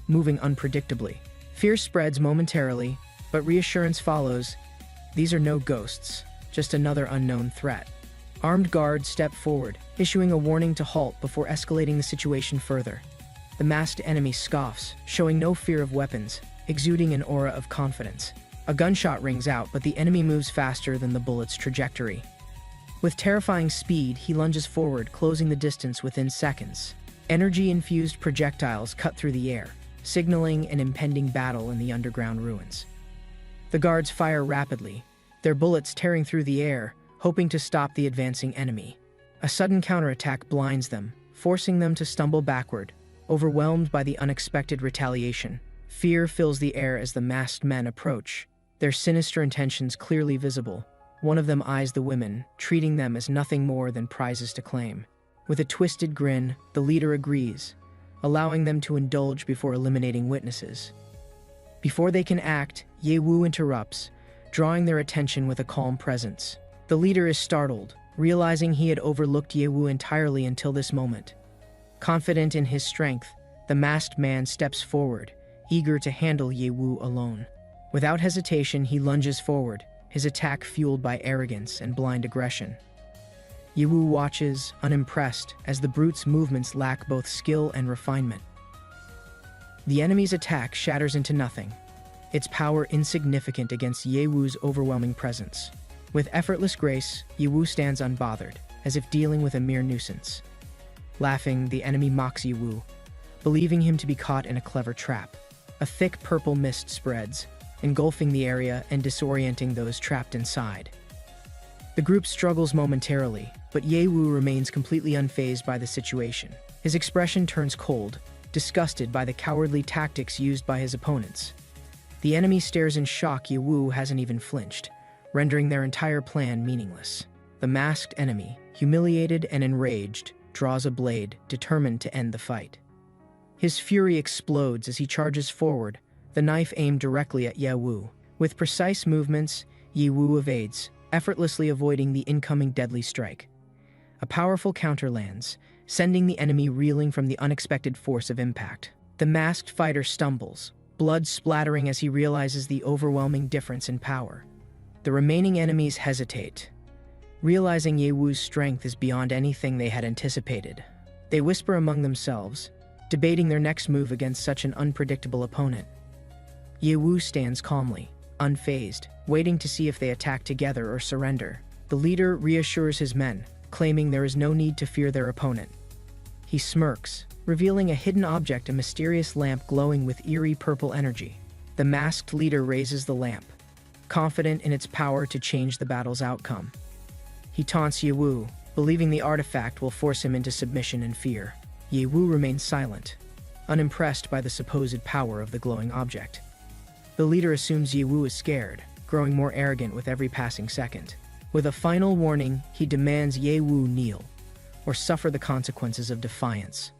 moving unpredictably. Fear spreads momentarily, but reassurance follows. These are no ghosts, just another unknown threat. Armed guards step forward, issuing a warning to halt before escalating the situation further. The masked enemy scoffs, showing no fear of weapons, exuding an aura of confidence. A gunshot rings out, but the enemy moves faster than the bullet's trajectory. With terrifying speed, he lunges forward, closing the distance within seconds. Energy-infused projectiles cut through the air, signaling an impending battle in the underground ruins. The guards fire rapidly, their bullets tearing through the air, hoping to stop the advancing enemy. A sudden counterattack blinds them, forcing them to stumble backward, overwhelmed by the unexpected retaliation. Fear fills the air as the masked men approach, their sinister intentions clearly visible. One of them eyes the women, treating them as nothing more than prizes to claim. With a twisted grin, the leader agrees, allowing them to indulge before eliminating witnesses. Before they can act, Ye Wu interrupts, drawing their attention with a calm presence. The leader is startled, realizing he had overlooked Ye Wu entirely until this moment. Confident in his strength, the masked man steps forward, eager to handle Ye Wu alone. Without hesitation, he lunges forward, his attack fueled by arrogance and blind aggression. Ye Wu watches, unimpressed, as the brute's movements lack both skill and refinement. The enemy's attack shatters into nothing, its power insignificant against Ye Wu's overwhelming presence. With effortless grace, Ye Wu stands unbothered, as if dealing with a mere nuisance. Laughing, the enemy mocks Ye Wu, believing him to be caught in a clever trap. A thick purple mist spreads, engulfing the area and disorienting those trapped inside. The group struggles momentarily, but Ye Wu remains completely unfazed by the situation. His expression turns cold, disgusted by the cowardly tactics used by his opponents. The enemy stares in shock. Ye Wu hasn't even flinched, rendering their entire plan meaningless. The masked enemy, humiliated and enraged, draws a blade, determined to end the fight. His fury explodes as he charges forward, the knife aimed directly at Ye Wu. With precise movements, Ye Wu evades, effortlessly avoiding the incoming deadly strike. A powerful counter lands, sending the enemy reeling from the unexpected force of impact. The masked fighter stumbles, blood splattering as he realizes the overwhelming difference in power. The remaining enemies hesitate, realizing Ye Wu's strength is beyond anything they had anticipated. They whisper among themselves, debating their next move against such an unpredictable opponent. Ye Wu stands calmly, unfazed, waiting to see if they attack together or surrender. The leader reassures his men, claiming there is no need to fear their opponent. He smirks, revealing a hidden object, a mysterious lamp glowing with eerie purple energy. The masked leader raises the lamp, confident in its power to change the battle's outcome. He taunts Ye Wu, believing the artifact will force him into submission and fear. Ye Wu remains silent, unimpressed by the supposed power of the glowing object. The leader assumes Ye Wu is scared, growing more arrogant with every passing second. With a final warning, he demands Ye Wu kneel, or suffer the consequences of defiance.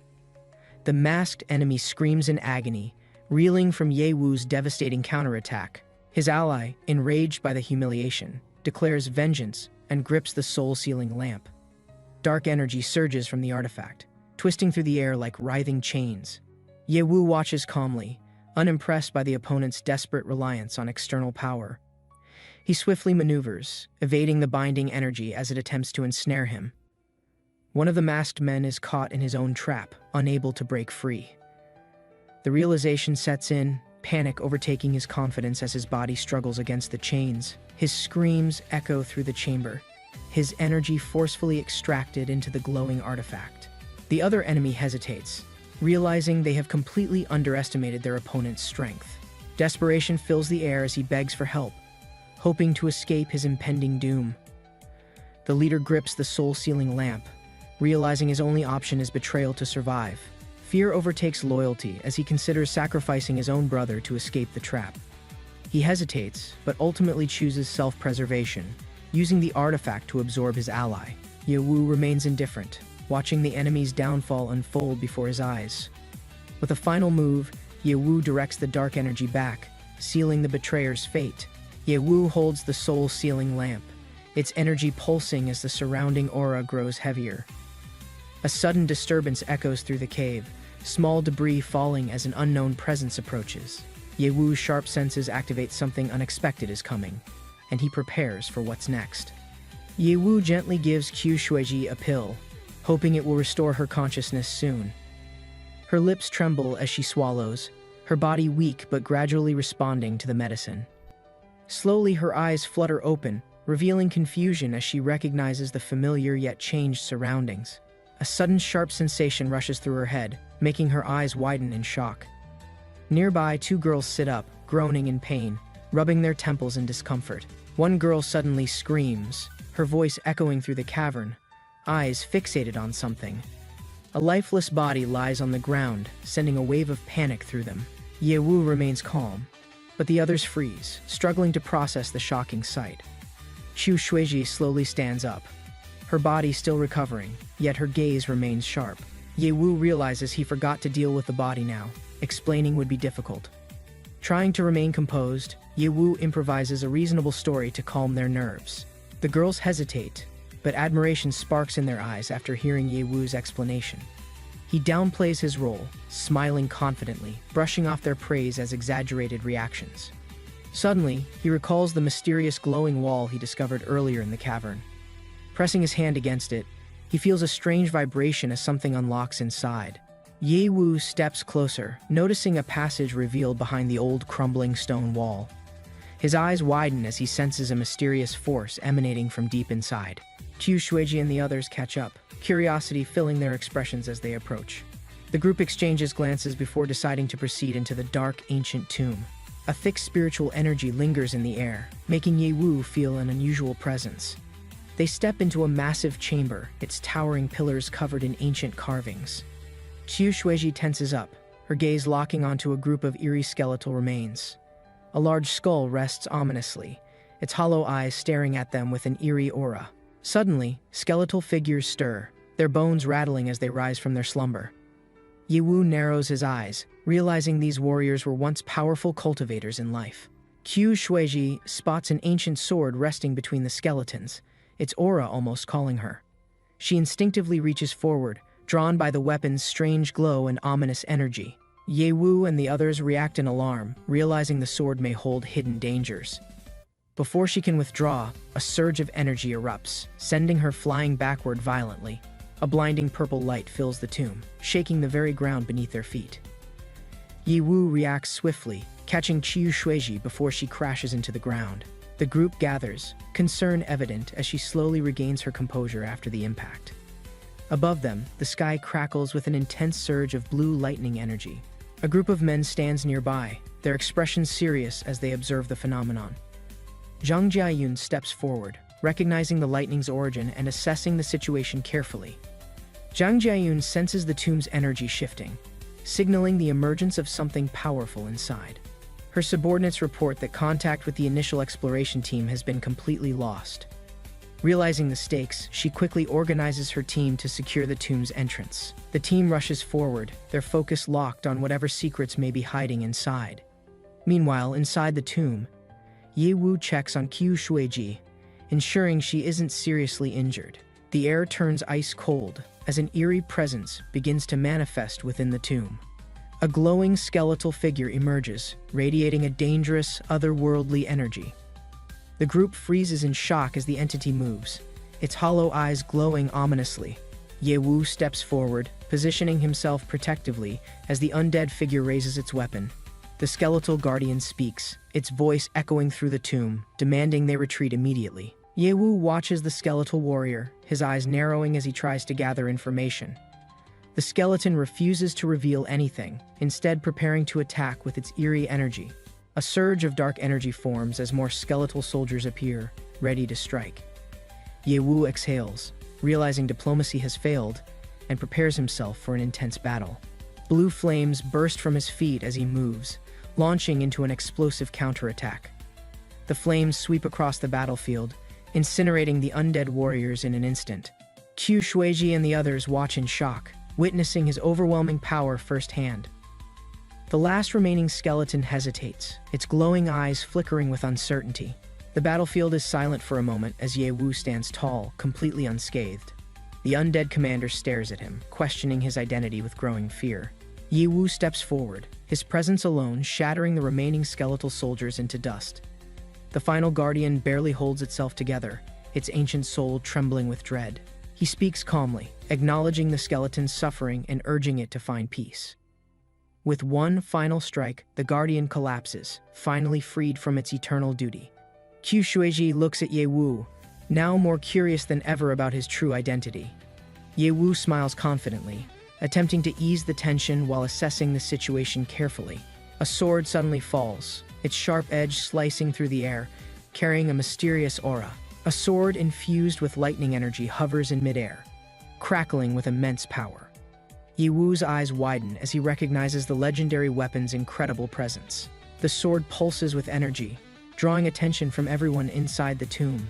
The masked enemy screams in agony, reeling from Ye Wu's devastating counterattack. His ally, enraged by the humiliation, declares vengeance and grips the soul-sealing lamp. Dark energy surges from the artifact, twisting through the air like writhing chains. Ye Wu watches calmly, unimpressed by the opponent's desperate reliance on external power. He swiftly maneuvers, evading the binding energy as it attempts to ensnare him. One of the masked men is caught in his own trap, unable to break free. The realization sets in, panic overtaking his confidence as his body struggles against the chains. His screams echo through the chamber, his energy forcefully extracted into the glowing artifact. The other enemy hesitates, realizing they have completely underestimated their opponent's strength. Desperation fills the air as he begs for help, hoping to escape his impending doom. The leader grips the soul-sealing lamp, realizing his only option is betrayal to survive. Fear overtakes loyalty as he considers sacrificing his own brother to escape the trap. He hesitates, but ultimately chooses self-preservation, using the artifact to absorb his ally. Ye-woo remains indifferent, watching the enemy's downfall unfold before his eyes. With a final move, Ye-woo directs the dark energy back, sealing the betrayer's fate. Ye-woo holds the soul-sealing lamp, its energy pulsing as the surrounding aura grows heavier. A sudden disturbance echoes through the cave, small debris falling as an unknown presence approaches. Ye-woo's sharp senses activate something unexpected is coming, and he prepares for what's next. Ye-woo gently gives Qiu Shuiji a pill, hoping it will restore her consciousness soon. Her lips tremble as she swallows, her body weak but gradually responding to the medicine. Slowly her eyes flutter open, revealing confusion as she recognizes the familiar yet changed surroundings. A sudden sharp sensation rushes through her head, making her eyes widen in shock. Nearby, two girls sit up, groaning in pain, rubbing their temples in discomfort. One girl suddenly screams, her voice echoing through the cavern, eyes fixated on something. A lifeless body lies on the ground, sending a wave of panic through them. Ye-woo remains calm, but the others freeze, struggling to process the shocking sight. Qiu Shuiji slowly stands up, her body still recovering, yet her gaze remains sharp. Ye-woo realizes he forgot to deal with the body now. Explaining would be difficult. Trying to remain composed, Ye-woo improvises a reasonable story to calm their nerves. The girls hesitate, but admiration sparks in their eyes after hearing Ye-woo's explanation. He downplays his role, smiling confidently, brushing off their praise as exaggerated reactions. Suddenly, he recalls the mysterious glowing wall he discovered earlier in the cavern. Pressing his hand against it, he feels a strange vibration as something unlocks inside. Ye-woo steps closer, noticing a passage revealed behind the old crumbling stone wall. His eyes widen as he senses a mysterious force emanating from deep inside. Qiu Shuiji and the others catch up, curiosity filling their expressions as they approach. The group exchanges glances before deciding to proceed into the dark, ancient tomb. A thick spiritual energy lingers in the air, making Ye-woo feel an unusual presence. They step into a massive chamber, its towering pillars covered in ancient carvings. Qiu Shuiji tenses up, her gaze locking onto a group of eerie skeletal remains. A large skull rests ominously, its hollow eyes staring at them with an eerie aura. Suddenly, skeletal figures stir, their bones rattling as they rise from their slumber. Ye-woo narrows his eyes, realizing these warriors were once powerful cultivators in life. Qiu Shuiji spots an ancient sword resting between the skeletons, its aura almost calling her. She instinctively reaches forward, drawn by the weapon's strange glow and ominous energy. Ye-woo and the others react in alarm, realizing the sword may hold hidden dangers. Before she can withdraw, a surge of energy erupts, sending her flying backward violently. A blinding purple light fills the tomb, shaking the very ground beneath their feet. Ye-woo reacts swiftly, catching Qiu Shuiji before she crashes into the ground. The group gathers, concern evident as she slowly regains her composure after the impact. Above them, the sky crackles with an intense surge of blue lightning energy. A group of men stands nearby, their expressions serious as they observe the phenomenon. Zhang Jiayun steps forward, recognizing the lightning's origin and assessing the situation carefully. Zhang Jiayun senses the tomb's energy shifting, signaling the emergence of something powerful inside. Her subordinates report that contact with the initial exploration team has been completely lost. Realizing the stakes, she quickly organizes her team to secure the tomb's entrance. The team rushes forward, their focus locked on whatever secrets may be hiding inside. Meanwhile, inside the tomb, Ye-woo checks on Qiu Shuiji, ensuring she isn't seriously injured. The air turns ice cold as an eerie presence begins to manifest within the tomb. A glowing skeletal figure emerges, radiating a dangerous, otherworldly energy. The group freezes in shock as the entity moves, its hollow eyes glowing ominously. Ye-woo steps forward, positioning himself protectively as the undead figure raises its weapon. The skeletal guardian speaks, its voice echoing through the tomb, demanding they retreat immediately. Ye-woo watches the skeletal warrior, his eyes narrowing as he tries to gather information. The skeleton refuses to reveal anything, instead preparing to attack with its eerie energy. A surge of dark energy forms as more skeletal soldiers appear, ready to strike. Ye Wu exhales, realizing diplomacy has failed, and prepares himself for an intense battle. Blue flames burst from his feet as he moves, launching into an explosive counterattack. The flames sweep across the battlefield, incinerating the undead warriors in an instant. Qu Shuiji and the others watch in shock, witnessing his overwhelming power firsthand. The last remaining skeleton hesitates, its glowing eyes flickering with uncertainty. The battlefield is silent for a moment as Ye Wu stands tall, completely unscathed. The undead commander stares at him, questioning his identity with growing fear. Ye Wu steps forward, his presence alone shattering the remaining skeletal soldiers into dust. The final guardian barely holds itself together, its ancient soul trembling with dread. He speaks calmly, acknowledging the skeleton's suffering and urging it to find peace. With one final strike, the guardian collapses, finally freed from its eternal duty. Qu Shuiji looks at Ye Wu, now more curious than ever about his true identity. Ye Wu smiles confidently, attempting to ease the tension while assessing the situation carefully. A sword suddenly falls, its sharp edge slicing through the air, carrying a mysterious aura. A sword infused with lightning energy hovers in midair, crackling with immense power. Ye Wu's eyes widen as he recognizes the legendary weapon's incredible presence. The sword pulses with energy, drawing attention from everyone inside the tomb.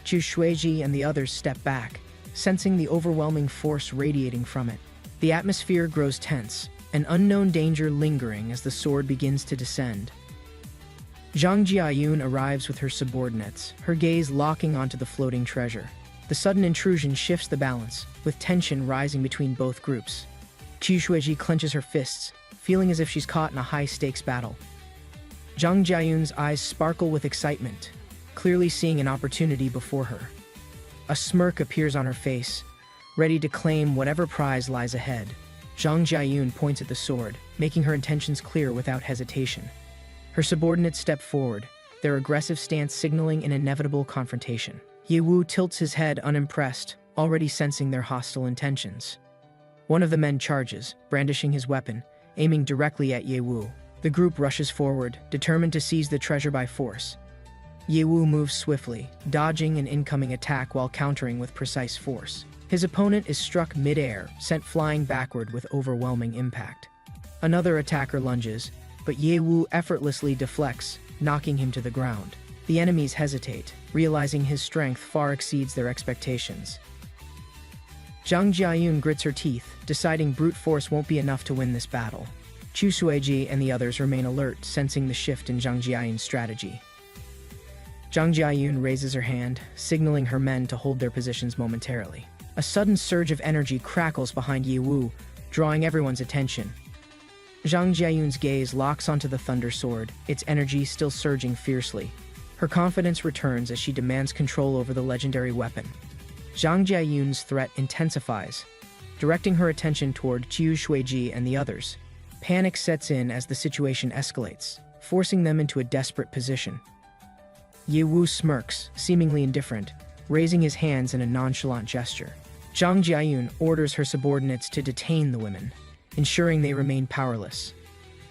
Qu Shuiji and the others step back, sensing the overwhelming force radiating from it. The atmosphere grows tense, an unknown danger lingering as the sword begins to descend. Zhang Jiayun arrives with her subordinates, her gaze locking onto the floating treasure. The sudden intrusion shifts the balance, with tension rising between both groups. Qu Shuiji clenches her fists, feeling as if she's caught in a high-stakes battle. Zhang Jiayun's eyes sparkle with excitement, clearly seeing an opportunity before her. A smirk appears on her face, ready to claim whatever prize lies ahead. Zhang Jiayun points at the sword, making her intentions clear without hesitation. Her subordinates step forward, their aggressive stance signaling an inevitable confrontation. Ye Wu tilts his head unimpressed, already sensing their hostile intentions. One of the men charges, brandishing his weapon, aiming directly at Ye Wu. The group rushes forward, determined to seize the treasure by force. Ye Wu moves swiftly, dodging an incoming attack while countering with precise force. His opponent is struck mid-air, sent flying backward with overwhelming impact. Another attacker lunges, but Ye Wu effortlessly deflects, knocking him to the ground. The enemies hesitate, realizing his strength far exceeds their expectations. Zhang Jiayun grits her teeth, deciding brute force won't be enough to win this battle. Qu Shuiji and the others remain alert, sensing the shift in Zhang Jiayun's strategy. Zhang Jiayun raises her hand, signaling her men to hold their positions momentarily. A sudden surge of energy crackles behind Ye Wu, drawing everyone's attention. Zhang Jiayun's gaze locks onto the Thunder Sword, its energy still surging fiercely. Her confidence returns as she demands control over the legendary weapon. Zhang Jiayun's threat intensifies, directing her attention toward Qu Shuiji and the others. Panic sets in as the situation escalates, forcing them into a desperate position. Ye Wu smirks, seemingly indifferent, raising his hands in a nonchalant gesture. Zhang Jiayun orders her subordinates to detain the women, ensuring they remain powerless.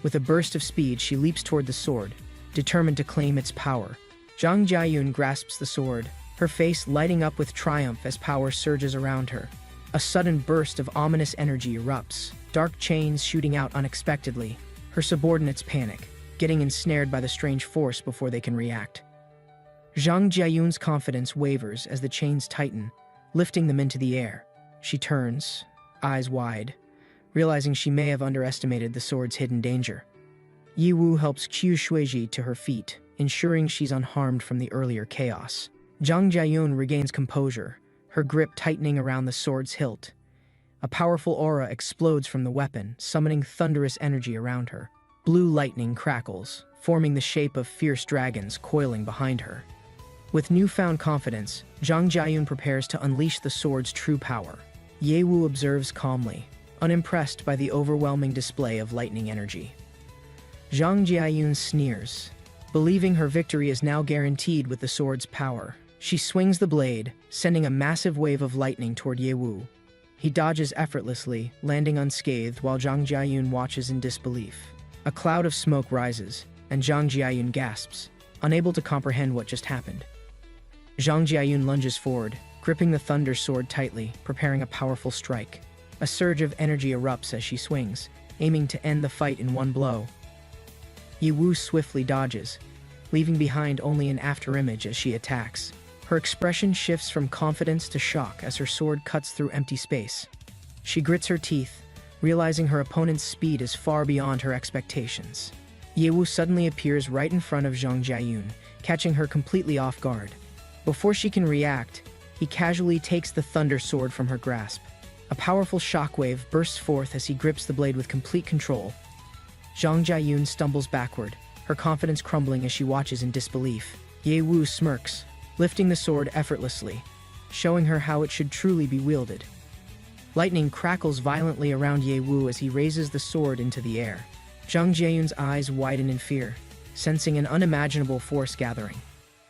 With a burst of speed, she leaps toward the sword, determined to claim its power. Zhang Jiayun grasps the sword, her face lighting up with triumph as power surges around her. A sudden burst of ominous energy erupts, dark chains shooting out unexpectedly. Her subordinates panic, getting ensnared by the strange force before they can react. Zhang Jiayun's confidence wavers as the chains tighten, lifting them into the air. She turns, eyes wide, realizing she may have underestimated the sword's hidden danger. Ye Wu helps Qu Shuiji to her feet, ensuring she's unharmed from the earlier chaos. Zhang Jiayun regains composure, her grip tightening around the sword's hilt. A powerful aura explodes from the weapon, summoning thunderous energy around her. Blue lightning crackles, forming the shape of fierce dragons coiling behind her. With newfound confidence, Zhang Jiayun prepares to unleash the sword's true power. Ye Wu observes calmly, unimpressed by the overwhelming display of lightning energy. Zhang Jiayun sneers, believing her victory is now guaranteed with the sword's power. She swings the blade, sending a massive wave of lightning toward Ye Wu. He dodges effortlessly, landing unscathed while Zhang Jiayun watches in disbelief. A cloud of smoke rises, and Zhang Jiayun gasps, unable to comprehend what just happened. Zhang Jiayun lunges forward, gripping the thunder sword tightly, preparing a powerful strike. A surge of energy erupts as she swings, aiming to end the fight in one blow. Ye Wu swiftly dodges, leaving behind only an afterimage as she attacks. Her expression shifts from confidence to shock as her sword cuts through empty space. She grits her teeth, realizing her opponent's speed is far beyond her expectations. Ye Wu suddenly appears right in front of Zhang Jiayun, catching her completely off guard. Before she can react, he casually takes the thunder sword from her grasp. A powerful shockwave bursts forth as he grips the blade with complete control. Zhang Jiayun stumbles backward, her confidence crumbling as she watches in disbelief. Ye Wu smirks, lifting the sword effortlessly, showing her how it should truly be wielded. Lightning crackles violently around Ye Wu as he raises the sword into the air. Zhang Jiayun's eyes widen in fear, sensing an unimaginable force gathering.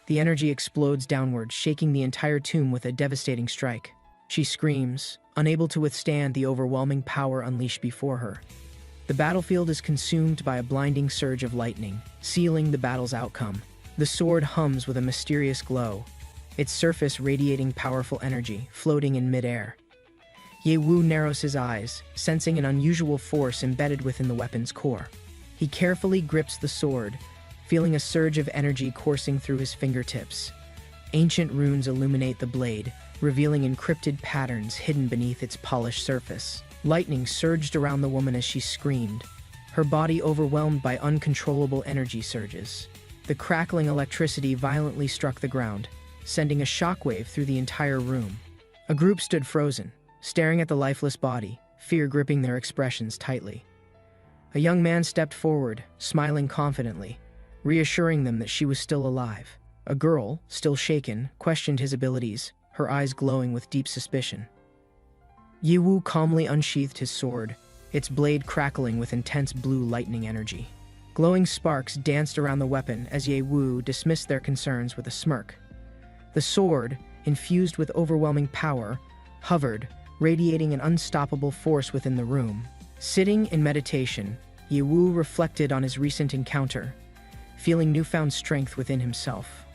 The energy explodes downward, shaking the entire tomb with a devastating strike. She screams, unable to withstand the overwhelming power unleashed before her. The battlefield is consumed by a blinding surge of lightning, sealing the battle's outcome. The sword hums with a mysterious glow, its surface radiating powerful energy, floating in midair. Ye Wu narrows his eyes, sensing an unusual force embedded within the weapon's core. He carefully grips the sword, feeling a surge of energy coursing through his fingertips. Ancient runes illuminate the blade, revealing encrypted patterns hidden beneath its polished surface. Lightning surged around the woman as she screamed, her body overwhelmed by uncontrollable energy surges. The crackling electricity violently struck the ground, sending a shockwave through the entire room. A group stood frozen, staring at the lifeless body, fear gripping their expressions tightly. A young man stepped forward, smiling confidently, reassuring them that she was still alive. A girl, still shaken, questioned his abilities, her eyes glowing with deep suspicion. Ye Wu calmly unsheathed his sword, its blade crackling with intense blue lightning energy. Glowing sparks danced around the weapon as Ye Wu dismissed their concerns with a smirk. The sword, infused with overwhelming power, hovered, radiating an unstoppable force within the room. Sitting in meditation, Ye Wu reflected on his recent encounter, feeling newfound strength within himself.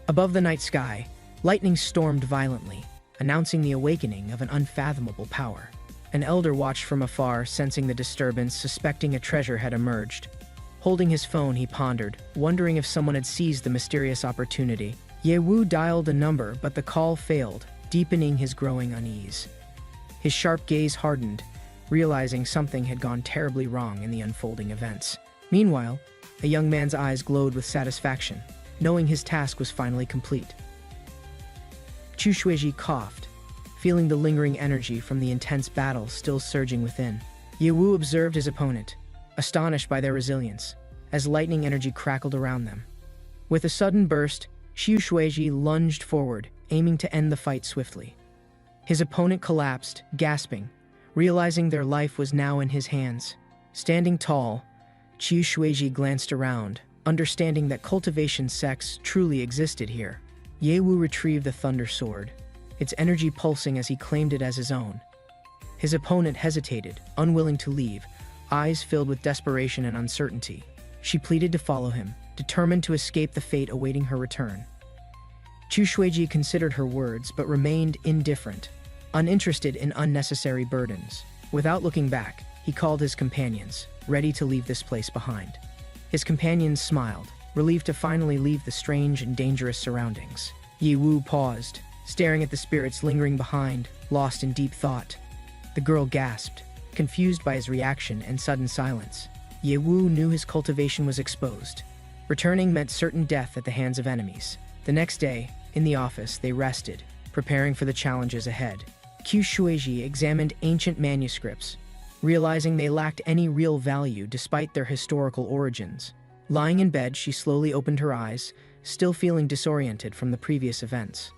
Above the night sky, lightning stormed violently, announcing the awakening of an unfathomable power. An elder watched from afar, sensing the disturbance, suspecting a treasure had emerged. Holding his phone, he pondered, wondering if someone had seized the mysterious opportunity. Ye Wu dialed a number, but the call failed, deepening his growing unease. His sharp gaze hardened, realizing something had gone terribly wrong in the unfolding events. Meanwhile, a young man's eyes glowed with satisfaction, knowing his task was finally complete. Chu Shuiji coughed, feeling the lingering energy from the intense battle still surging within. Ye Wu observed his opponent, astonished by their resilience, as lightning energy crackled around them. With a sudden burst, Chu Shuiji lunged forward, aiming to end the fight swiftly. His opponent collapsed, gasping, realizing their life was now in his hands. Standing tall, Chu Shuiji glanced around, understanding that cultivation sects truly existed here. Ye Wu retrieved the thunder sword, its energy pulsing as he claimed it as his own. His opponent hesitated, unwilling to leave, eyes filled with desperation and uncertainty. She pleaded to follow him, determined to escape the fate awaiting her return. Chu Shuiji considered her words but remained indifferent, uninterested in unnecessary burdens. Without looking back, he called his companions, ready to leave this place behind. His companions smiled, relieved to finally leave the strange and dangerous surroundings. Ye Wu paused, staring at the spirits lingering behind, lost in deep thought. The girl gasped, confused by his reaction and sudden silence. Ye Wu knew his cultivation was exposed. Returning meant certain death at the hands of enemies. The next day, in the office, they rested, preparing for the challenges ahead. Chu Shuiji examined ancient manuscripts, realizing they lacked any real value despite their historical origins. Lying in bed, she slowly opened her eyes, still feeling disoriented from the previous events.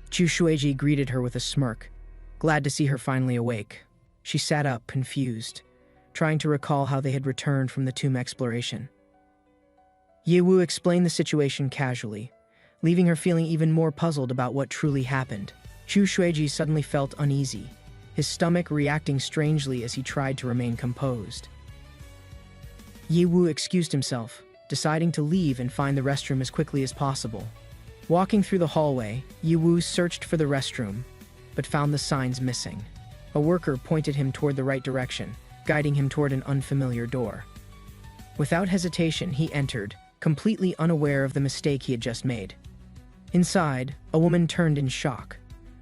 Chu Shuiji greeted her with a smirk, glad to see her finally awake. She sat up, confused, trying to recall how they had returned from the tomb exploration. Ye Wu explained the situation casually, leaving her feeling even more puzzled about what truly happened. Chu Shuiji suddenly felt uneasy, his stomach reacting strangely as he tried to remain composed. Ye Wu excused himself, deciding to leave and find the restroom as quickly as possible. Walking through the hallway, Yiwu searched for the restroom, but found the signs missing. A worker pointed him toward the right direction, guiding him toward an unfamiliar door. Without hesitation, he entered, completely unaware of the mistake he had just made. Inside, a woman turned in shock,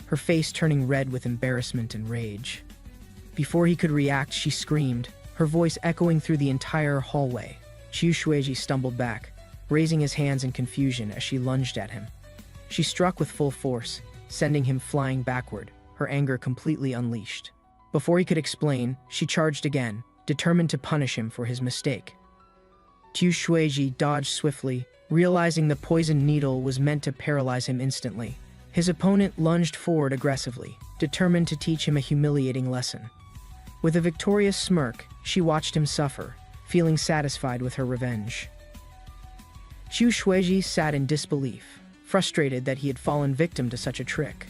her face turning red with embarrassment and rage. Before he could react, she screamed, her voice echoing through the entire hallway. Qiu Shueji stumbled back, raising his hands in confusion as she lunged at him. She struck with full force, sending him flying backward, her anger completely unleashed. Before he could explain, she charged again, determined to punish him for his mistake. Qiu Shueji dodged swiftly, realizing the poisoned needle was meant to paralyze him instantly. His opponent lunged forward aggressively, determined to teach him a humiliating lesson. With a victorious smirk, she watched him suffer, feeling satisfied with her revenge. Qiu Shueji sat in disbelief, frustrated that he had fallen victim to such a trick.